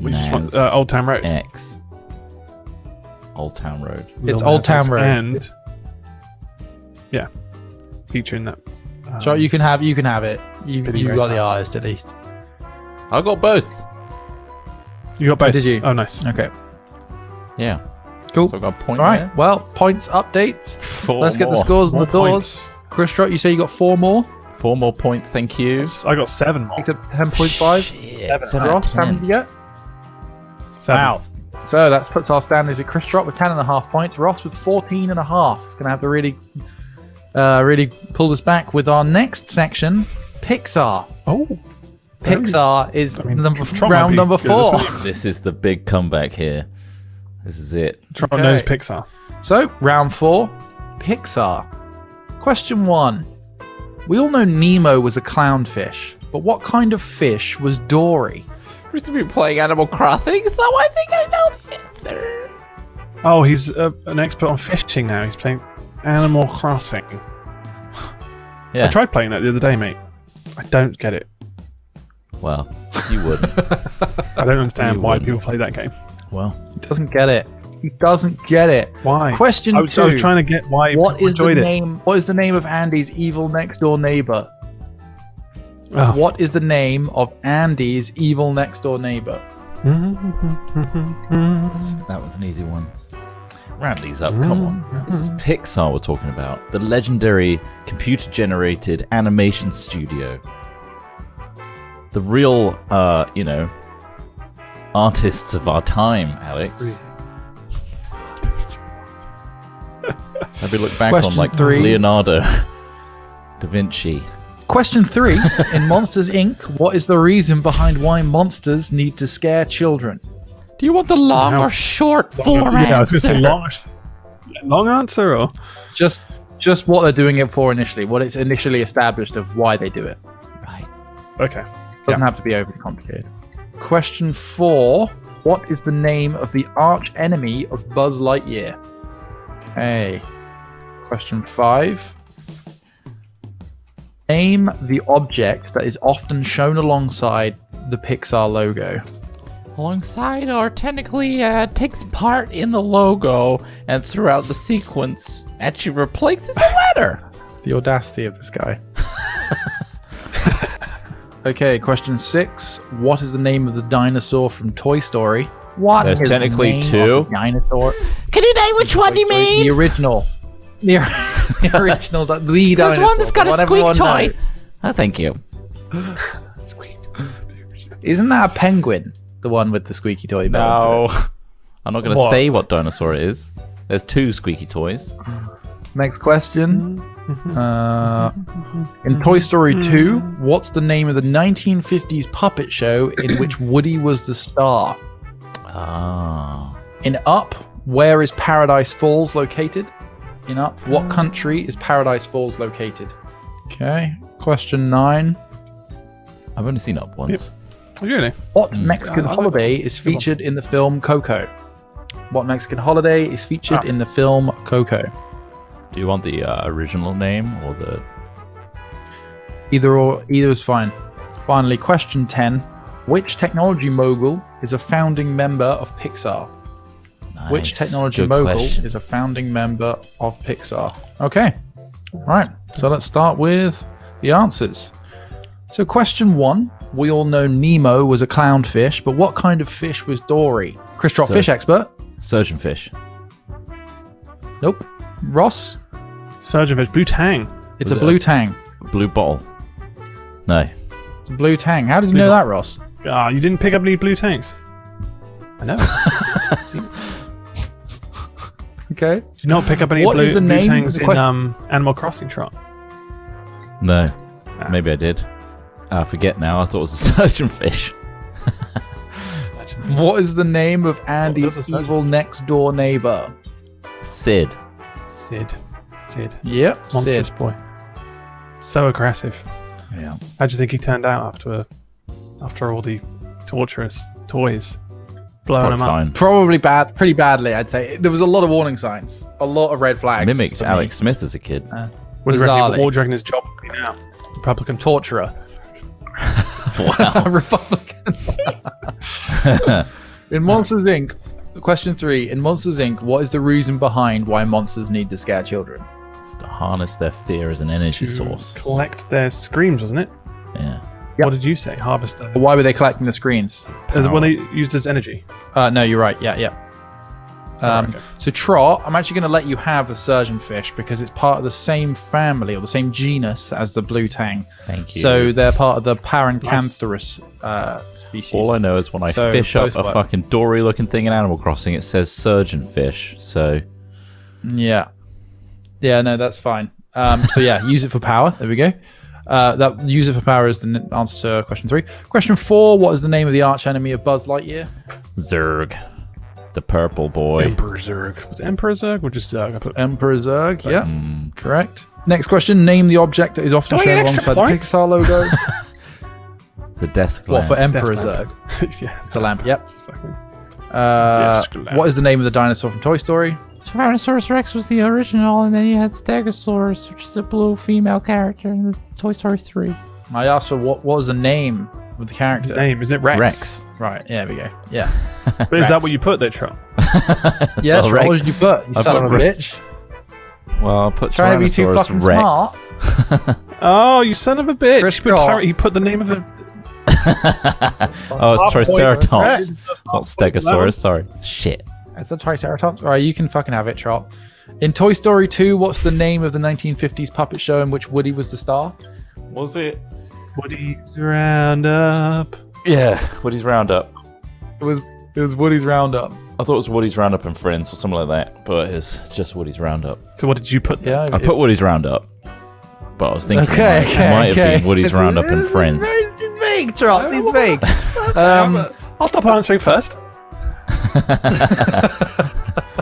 We just want Nas Old Town Road. X. Old Town Road. It's Lil Old Nas Town X Road. And yeah, featuring that. So you can have it. You Billy Ray got the Cyrus. artist at least. I got both. You got both. did you? Oh, nice. Okay. Yeah. Cool. So I got a point All right. there. Well, points updates. 4 Let's get the more. scores on More the doors. points. Chris Trott, you say you got 4 more. 4 more points, thank you. I got 7 more. Except 10.5. Shit. Ross, how many did you get? 7. Wow. So that puts our standings at Chris Trott with 10.5 points. Ross with 14.5. Going to have to really pull this back with our next section, Pixar. Oh. Pixar is I mean, Trott might round be number good as 4. well. This is the big comeback here. This is it. Trot Okay. knows Pixar. So, round 4, Pixar. Question 1. We all know Nemo was a clownfish, but what kind of fish was Dory? We used to be playing Animal Crossing, so I think I know the answer. Oh, he's an expert on fishing now. He's playing Animal Crossing. Yeah. I tried playing that the other day, mate. I don't get it. Well, you wouldn't. I don't understand You why wouldn't. people play that game. Well, Doesn't get it. He doesn't get it. Why? Question I was 2. trying to get why. What people is the enjoyed it. name? What is the name of Andy's evil next door neighbor? Oh. What is the name of Andy's evil next door neighbor? That was an easy one. Round these up, come on. This is Pixar we're talking about. The legendary computer-generated animation studio. The real, artists of our time, Alex. Have we looked back on Question like 3. Leonardo da Vinci? Question 3. In Monsters, Inc., what is the reason behind why monsters need to scare children? Do you want the long No. or short form Yeah, I was going to say answer? long answer or Just what they're doing it for initially, what it's initially established of why they do it. Right. okay. Doesn't have to be overly complicated. Question 4. What is the name of the arch enemy of Buzz Lightyear? Okay. Question 5. Name the object that is often shown alongside the Pixar logo. Alongside or technically takes part in the logo and throughout the sequence actually replaces a letter. The audacity of this guy. Okay, question 6. What is the name of the dinosaur from Toy Story? What There's is the technically name 2. of the dinosaur? Can you name which one you Toy Story? mean? The original. The original. The There's dinosaur. one that's got the a one squeak everyone toy. knows. Oh, thank you. Isn't that a penguin? The one with the squeaky toy? No. I'm not going to What? say what dinosaur it is. There's 2 squeaky toys. Next question. In Toy Story 2, what's the name of the 1950s puppet show in which Woody was the star? Ah. In Up, where is Paradise Falls located? In Up, what country is Paradise Falls located? Okay. Question 9. I've only seen Up once. Really? What Mexican I like holiday that. is featured in the film Coco? What Mexican holiday is featured in the film Coco? Do you want the original name or the... Either is fine. Finally, question 10. Which technology mogul is a founding member of Pixar? Which Nice. technology Good mogul question. is a founding member of Pixar? Okay. Right. So let's start with the answers. So question 1. We all know Nemo was a clownfish, but what kind of fish was Dory? Chris Trot, So- fish expert. Surgeonfish. Nope. Ross? Surgeonfish, blue tang. It's Was a it blue tang. Blue bottle. No. It's a blue tang. How did you Blue know bottle. that, Ross? Ah, you didn't pick up any blue tanks. I know. Okay. Did you not pick up any What blue, is the blue name tanks of the in Animal Crossing Trot? No. Maybe I did. I forget now. I thought it was a surgeonfish. What is the name of does Andy's it say? evil next door neighbor? Sid. Sid. Yep, Monstrous Sid. boy. So aggressive. Yeah. How do you think he turned out after all the torturous toys blowing Probably him up? fine. Probably bad, pretty badly, I'd say. There was a lot of warning signs, a lot of red flags. Mimicked for me. Alex Smith as a kid. What do you reckon, Bizarrely. what do you reckon his job would be now? Republican. Torturer. Wow. Republican. In Monsters Inc., question 3. In Monsters Inc., what is the reason behind why monsters need to scare children? It's to harness their fear as an energy source. Collect their screams, wasn't it? Yeah. Yep. What did you say? Harvest their... Why were they collecting the screens? As when they used as energy. No, you're right. Yeah. Okay. So Trot, I'm actually going to let you have the surgeonfish because it's part of the same family or the same genus as the blue tang. Thank you. So they're part of the Parancanthurus species. all I know is when I So fish up both a work. fucking dory looking thing in Animal Crossing, it says surgeonfish. So Yeah, no, that's fine. So yeah, use it for power. There we go. That use it for power is the answer to question 3. Question 4. What is the name of the arch enemy of Buzz Lightyear? Zurg, the purple boy. Emperor Zurg. Was it Emperor Zurg or just Zurg? I put... Emperor Zurg. Yeah, correct. Next question. Name the object that is often Do I shown get extra alongside the points? Pixar logo. The death What, gland. for Emperor Death Zurg? lamp. Yeah. It's a lamp, yep. Fucking- Yes, lamp. What is the name of the dinosaur from Toy Story? Tyrannosaurus Rex was the original, and then you had Stegosaurus, which is a blue female character in the Toy Story 3. I asked for what was the name with the character. Name, is it Rex? Rex. Right, there we go. Yeah. But is that what you put there, Trot? Yeah, Well, what did you put? You I son put of a Rex. bitch. Well, I'll put Trying to be too Tyrannosaurus fucking Rex. smart. Oh, you son of a bitch! Chris You put, Rock. you put the name of a. Oh, it's Triceratops. Rex. It's not Stegosaurus, sorry. Shit. It's a Triceratops. All right, you can fucking have it, Trot. In Toy Story 2, what's the name of the 1950s puppet show in which Woody was the star? Was it? Woody's Roundup. Yeah, Woody's Roundup. It was Woody's Roundup. I thought it was Woody's Roundup and Friends or something like that, but it's just Woody's Roundup. So what did you put there? Yeah, I put Woody's Roundup, but I was thinking it might have been Woody's Roundup and Friends. It's vague, Trot. It's vague. I'll stop answering first.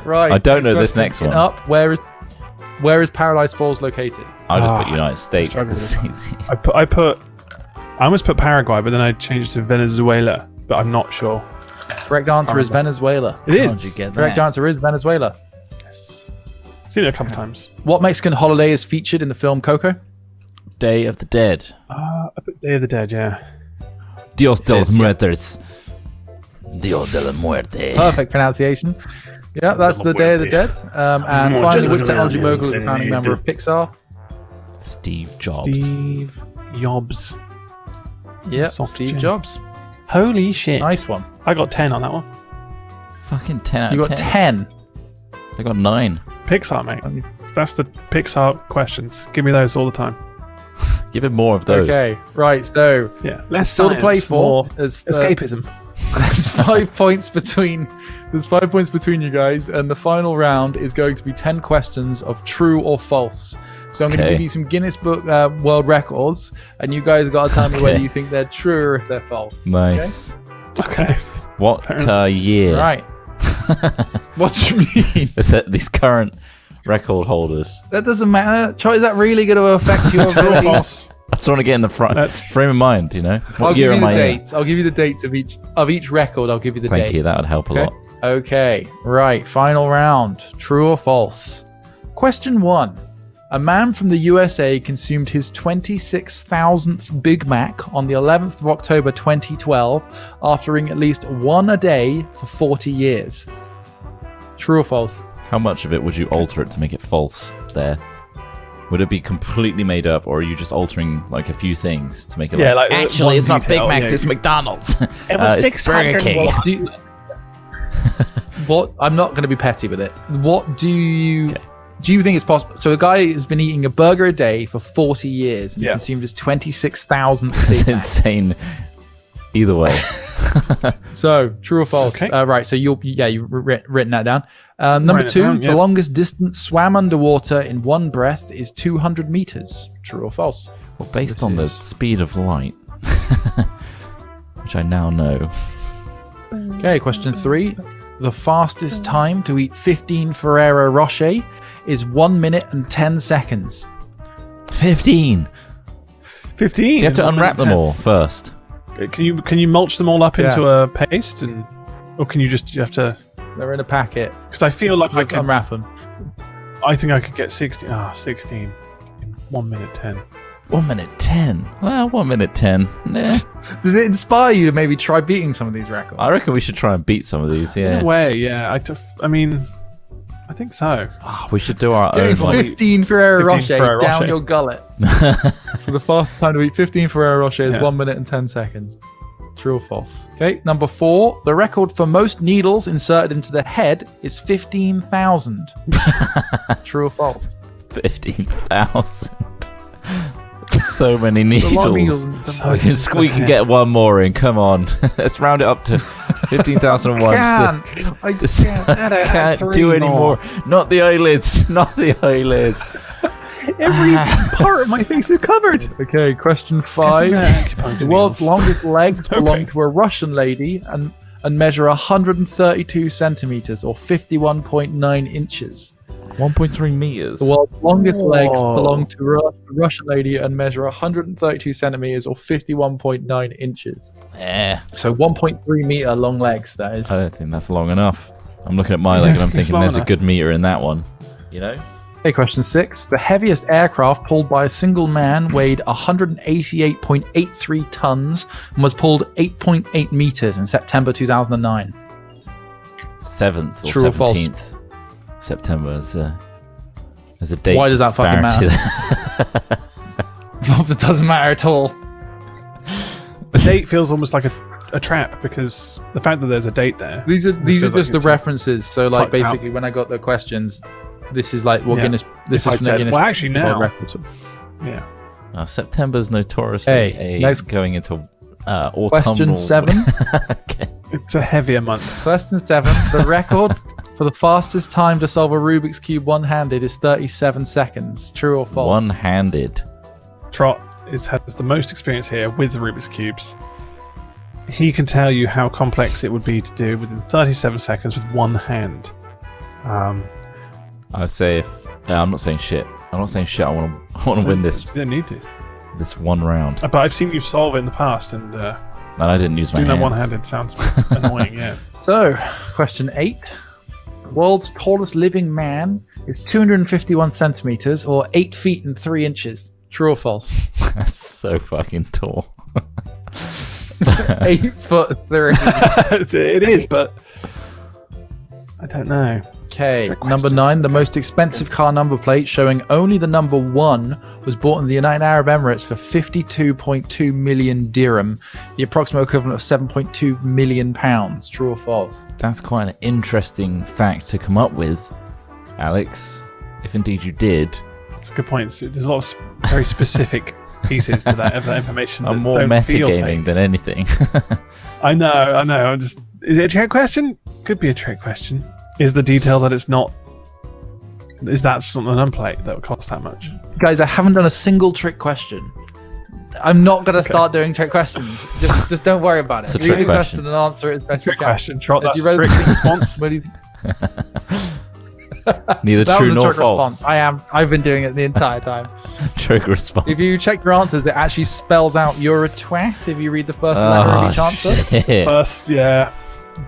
Right. I don't know this question. next one. Up. Where is Paradise Falls located? I just Ah, put United States struggle because with it's easy. I almost put Paraguay, but then I changed it to Venezuela. But I'm not sure. Correct answer is Venezuela. It is. How'd you get Correct that? answer is Venezuela. Seen it a couple times. What Mexican holiday is featured in the film Coco? Day of the Dead. I put Day of the Dead. Yeah. Dios de los Yes, yeah. Muertos. Dios de la Muerte. Perfect pronunciation. Yeah, that's the Day of the Dead. And finally, which technology mogul is the founding member of Pixar? Steve Jobs. Steve Jobs. Yep, Soft Steve gem. Jobs. Holy shit! Nice one. I got 10 on that one. Fucking 10 out You of got 10. 10. I got 9. Pixar, mate. That's the Pixar questions. Give me those all the time. Give it more of those. Okay, right, so Yeah. Less still to play science, for. more There's, escapism. there's 5 points between. There's 5 points between you guys, and the final round is going to be 10 questions of true or false. So I'm going to Okay. give you some Guinness Book World Records, and you guys got to tell me Okay. whether you think they're true or if they're false. Nice. Okay. What year? Right. What do you mean? Is that these current record holders? That doesn't matter. Troy, is that really going to affect your True or ability? false? I just want to get in the front That's- frame of mind, you know? What I'll year give you am the I in? dates. I'll give you the dates of each record. I'll give you the Thank date. you, that would help a Okay. lot. Okay, right. Final round. True or false? Question 1. A man from the USA consumed his 26,000th Big Mac on the 11th of October 2012 after eating at least one a day for 40 years. True or false? How much of it would you alter it to make it false there? Would it be completely made up, or are you just altering like a few things to make it Yeah, like, like actually one it's not Big detail, Macs, yeah. it's McDonald's. It was It's Burger 600 King. What do you, what? I'm not going to be petty with it. What do you... Okay. Do you think it's possible? So a guy has been eating a burger a day for 40 years and he Yeah. consumed his 26,000th It's Big Mac. insane. Either way. So, true or false? Okay. Right. So you've written that down. Number Writing it 2, down, yeah. the longest distance swam underwater in one breath is 200 meters. True or false? Well, based This on the is- speed of light, which I now know. Okay. Question 3. The fastest time to eat 15 Ferrero Rocher is 1 minute and 10 seconds. 15. 15. You have to unwrap them all first. Can you mulch them all up Yeah. into a paste, or can you have to? They're in a packet. Because I feel like I could. Unwrap them. I think I could get 16. 16 in 1 minute 10. 1 minute 10. Well, 1 minute 10. Nah. Does it inspire you to maybe try beating some of these records? I reckon we should try and beat some of these. In Yeah. a way, yeah. I mean, I think so. Ah, we should do our Getting own one. 15 Ferrero 15 Rocher Ferrero down Rocher. your gullet. So the fastest time to eat 15 Ferrero Rocher is Yeah. 1 minute and 10 seconds. True or false? Okay, number 4. The record for most needles inserted into the head is 15,000. True or false? 15,000. So many A lot of needles. needles. We can get one more in. Come on. Let's round it up to 15,001. I Just- can't. I can't do any more. Not the eyelids. Not the eyelids. Every part of my face is covered. Okay, question 5. The world's longest legs belong to a Russian lady and measure 132 centimeters or 51.9 inches. 1.3 meters. The world's longest legs Whoa. belong to a Russian lady and measure 132 centimeters or 51.9 inches. Eh, So 1.3 meter long legs, that is. I don't think that's long enough. I'm looking at my leg and I'm It's thinking long there's a enough. good meter in that one. You know? Okay, question 6. The heaviest aircraft pulled by a single man weighed 188.83 tons and was pulled 8.8 meters in September 2009. 7th or True or false? 17th September as a date. Why does that fucking matter? It doesn't matter at all. The date feels almost like a trap because the fact that there's a date there. These are feels like just the it's references. So like plucked out. basically when I got the questions, this is like what Yeah. Guinness. This If I is from the said, Guinness well, actually now, World Records. yeah. September's notoriously Hey, next- going into autumnal. Question 7. Okay. It's a heavier month. Question 7. The record for the fastest time to solve a Rubik's Cube one-handed is 37 seconds. True or false? One-handed. Trot has the most experience here with Rubik's Cubes. He can tell you how complex it would be to do within 37 seconds with one hand. I'd say if I'm not saying shit. I'm not saying shit. I want to win this You don't need to. this one round, But I've seen you solve it in the past, and and I didn't use my doing hands. that one-handed sounds annoying. Yeah. So, question 8. The world's tallest living man is 251 centimeters or 8 feet and 3 inches. True or false? That's so fucking tall. 8 foot 3. It is, but I don't know. Okay, Trick number questions. 9. The most expensive car number plate showing only the number 1 was bought in the United Arab Emirates for 52.2 million dirham, the approximate equivalent of 7.2 million pounds. True or false? That's quite an interesting fact to come up with, Alex. If indeed you did. It's a good point. There's a lot of very specific pieces to that information. I'm that more don't feel metagaming fake. than anything. I know. I'm just. Is it a trick question? Could be a trick question. Is the detail that it's not? Is that something unplate that would cost that much? Guys, I haven't done a single trick question. I'm not going to start doing trick questions. Just don't worry about it. It's a Read trick the question. question and answer it as best you Trick can. question. Trot. As That's you a read- trick response. What do you think? Neither That true was a nor trick false. response. I've been doing it the entire time. Trick response. If you check your answers, it actually spells out you're a twat if you read the first letter of each answer. Shit. First, yeah.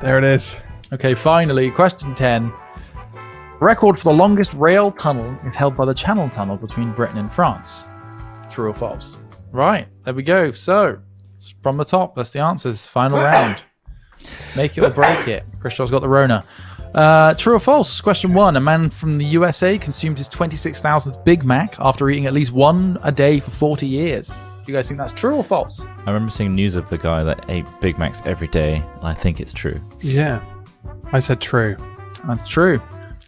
There it is. Okay, finally, question 10. Record for the longest rail tunnel is held by the Channel Tunnel between Britain and France. True or false? Right, there we go. So, from the top, that's the answers. Final round. Make it or break it. Christophe's got the Rona. True or false? Question 1. A man from the USA consumed his 26,000th Big Mac after eating at least one a day for 40 years. Do you guys think that's true or false? I remember seeing news of a guy that ate Big Macs every day, and I think it's true. Yeah. I said true. That's true.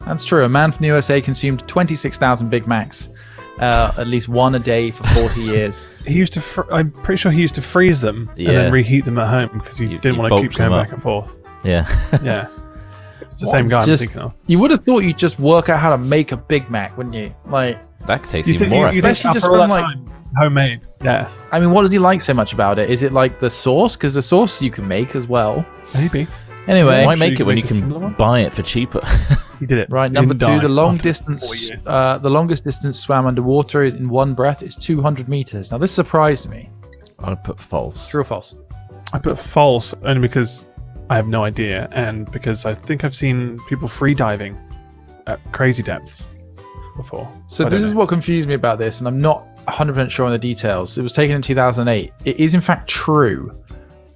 That's true. A man from the USA consumed 26,000 Big Macs, at least one a day for 40 years. He used to. I'm pretty sure he used to freeze them and Yeah. then reheat them at home because he didn't he want to keep bulked going them back up. and forth. Yeah. Yeah. It's the same guy I'm Just- thinking of. You would have thought you'd just work out how to make a Big Mac, wouldn't you? Like, That tastes You even think, more. you think Especially after just all from, that like- time, homemade? Yeah, I mean, what does he like so much about it? Is it like the sauce? Because the sauce you can make as well. maybe. Anyway, Why Sure make you it when make you a similar can one? buy it for cheaper? He did it. right, He number didn't 2, die the long after 4 distance, years. the longest distance swam underwater in one breath is 200 meters. Now, this surprised me. I'd put false. True or false? I put false only because I have no idea, and because I think I've seen people free diving at crazy depths before. So I this don't is know. what confused me about this, and I'm not 100% sure on the details. It was taken in 2008. It is in fact true,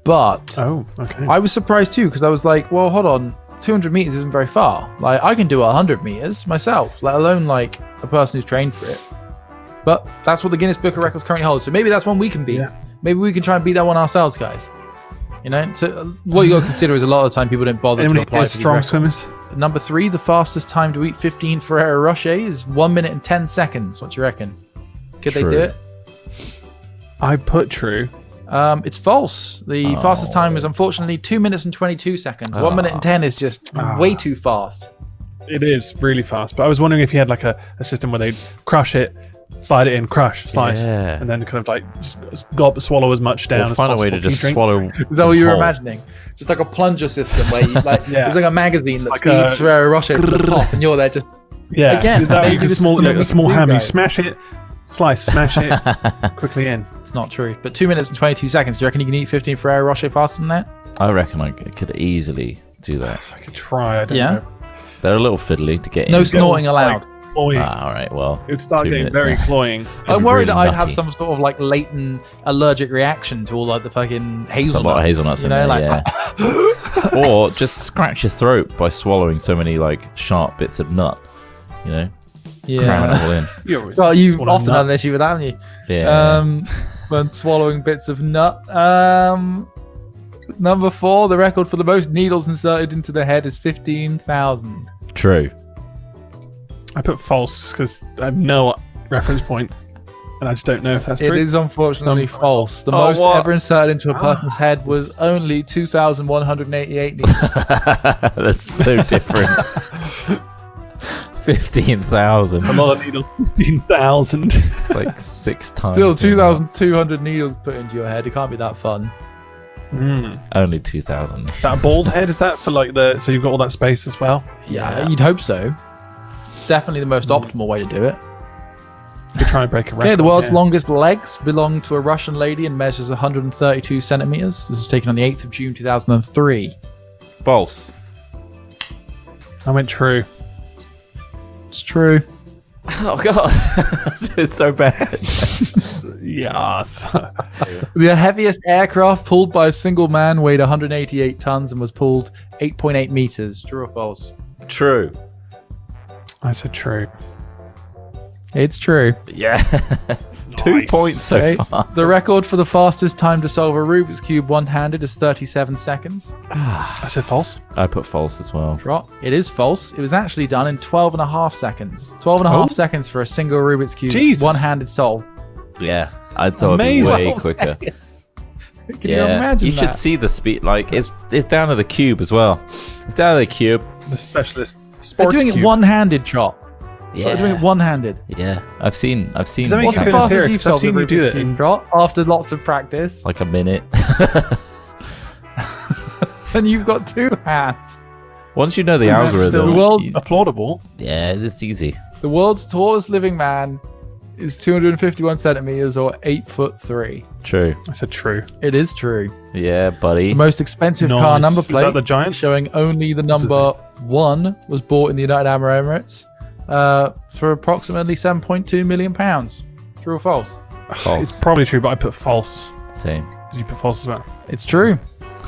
but Oh, okay. I was surprised too because I was like, well, hold on, 200 meters isn't very far. Like I can do 100 meters myself, let alone like a person who's trained for it. But that's what the Guinness Book of Records currently holds. So maybe that's one we can beat. Yeah. Maybe we can try and beat that one ourselves, guys. You know. So what you got to consider is a lot of the time people don't bother to Anybody apply here for these strong records. swimmers? Number 3, the fastest time to eat 15 Ferrero Rocher is 1 minute and 10 seconds. What do you reckon? Could they True. do it? I put true. It's false. The fastest time is unfortunately 2 minutes and 22 seconds. 1 minute and 10 is just way too fast. It is really fast, but I was wondering if he had like a system where they'd crush it, slide it in, crush, slice, Yeah. and then kind of like just swallow as much down Or as find a possible. way to Can you just drink? swallow. Is that what you were whole. imagining? Just like a plunger system where you like Yeah. it's like a magazine that like feeds a- Ferrero Rocher to the top, and you're there just Yeah, Again, that maybe like a this small, is what a we small can do, ham. You guys. smash it, slice, smash it, quickly in. it's not true. But 2 minutes and 22 seconds. Do you reckon you can eat 15 Ferrero Rocher faster than that? I reckon I could easily do that. I could try. I don't Yeah? know. They're a little fiddly to get in. No snorting allowed. cloying. All right, well. It would start 2 getting minutes very then. cloying. I'm be worried really that I'd have nutty. some sort of like latent allergic reaction to all like the fucking hazelnuts. A lot of hazelnuts you in know, there, like, yeah. Or just scratch your throat by swallowing so many like sharp bits of nut. You know, cramming it all in. You're Well, you've swallowing often nut. had an issue with that, haven't you? Yeah. When swallowing bits of nut. Number 4, the record for the most needles inserted into the head is 15,000. True. I put false just because I have no reference point, and I just don't know if that's It true. is unfortunately false. The Oh, most what? ever inserted into a person's head was only 2,188 needles. That's so different. 15,000. A lot of needles. 15,000. Like 6 times. Still, the amount. 2,200 needles put into your head. It can't be that fun. Only 2,000. Is that a bald head? Is that for like the? So you've got all that space as well. Yeah, you'd hope so. Definitely the most optimal way to do it. You're trying to break a record. Okay, the world's yeah. longest legs belong to a Russian lady and measures 132 centimeters. This was taken on the 8th of June 2003. False. I went true. It's true. Oh god. It's so bad. Yes. The heaviest aircraft pulled by a single man weighed 188 tons and was pulled 8.8 meters. True or false? True. I said true. It's true. Yeah. 2 points so Okay. far. The record for the fastest time to solve a Rubik's Cube one-handed is 37 seconds. I said false. I put false as well. Drop. It is false. It was actually done in 12 and a half seconds. 12 and a half Oh. seconds for a single Rubik's Cube Jesus. one-handed solve. Yeah. I thought it'd be Amazing. way quicker. Can you imagine you should that? see the speed. Like it's down to the cube as well. It's down to the cube. The specialist. They're Sports doing it cube. one-handed, Chop. Yeah. They're doing it one-handed. Yeah. I've seen. Does that What's mean the You've been fastest empiric, you've 'cause I've solved a seen you do Rubik's that Cube, in- Chop? After lots of practice. like a minute. And you've got 2 hands. Once you know the That's algorithm, still- The world- you- Applaudable. yeah, it's easy. The world's tallest living man is 251 centimeters or 8'3". True. I said true. It is true. Yeah, buddy. The most expensive car Nice. number Is that plate, the Giant? showing only the number 1, was bought in the United Arab Emirates for approximately £7.2 million. True or false? False. It's probably true, but I put false. Same. Did you put false as well? It's true.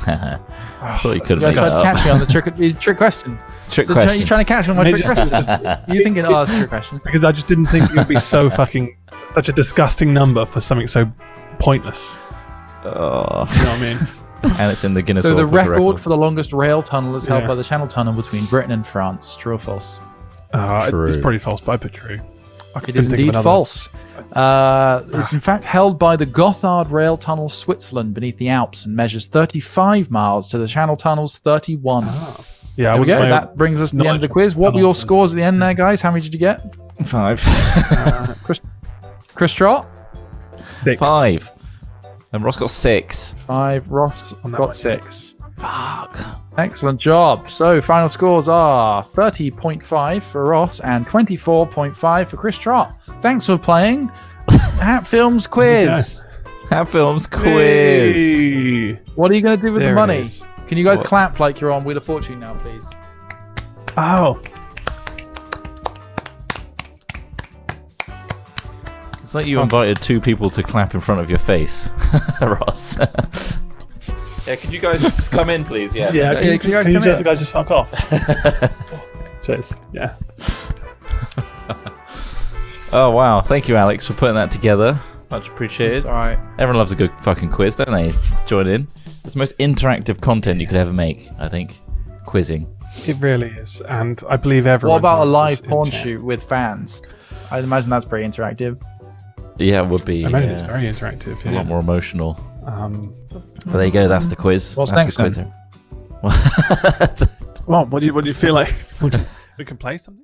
I thought you could You have guys made tried to that catch me on the trick question. up. Trick So question. you're trying to catch me on my Maybe trick question. You're thinking, oh, it's a trick question. Because I just didn't think it would be so fucking such a disgusting number for something so pointless. Oh. You know what I mean? And it's in the Guinness So the World Book of record Records. for the longest rail tunnel is held Yeah. by the Channel Tunnel between Britain and France. True or false? True. It's probably false, but I put true. I It couldn't is think of indeed another. false. It's in fact held by the Gotthard Rail Tunnel, Switzerland, beneath the Alps, and measures 35 miles to the Channel Tunnel's 31. Yeah, I There we was go. That brings us to the end of the quiz. What were your scores at the end there, guys? How many did you get? 5. Chris Trott? 5. And Ross got 6. 5. Ross On that got one, 6. Fuck. Excellent job. So final scores are 30.5 for Ross and 24.5 for Chris Trott. Thanks for playing Hat Films Quiz. Hat Films quiz. Hey. What are you going to do with There the it money? is. Can you guys What? clap like you're on Wheel of Fortune now, please? Oh, It's like you invited 2 people to clap in front of your face, Ross. Yeah, could you guys just come in, please? Yeah. yeah. Yeah, can you guys come the in? guys just fuck off? Cheers. Yeah. Oh wow! Thank you, Alex, for putting that together. Much appreciated. It's all right. Everyone loves a good fucking quiz, don't they? Join in. It's the most interactive content you could ever make, I think. Quizzing. It really is, and I believe everyone. What about a live porn shoot with fans? I imagine that's pretty interactive. Yeah, it would be. I imagine yeah, it's very interactive. a Yeah. lot more emotional. But there you go. That's the quiz. What's That's next the then? quiz. well, what do you feel like? We can play something.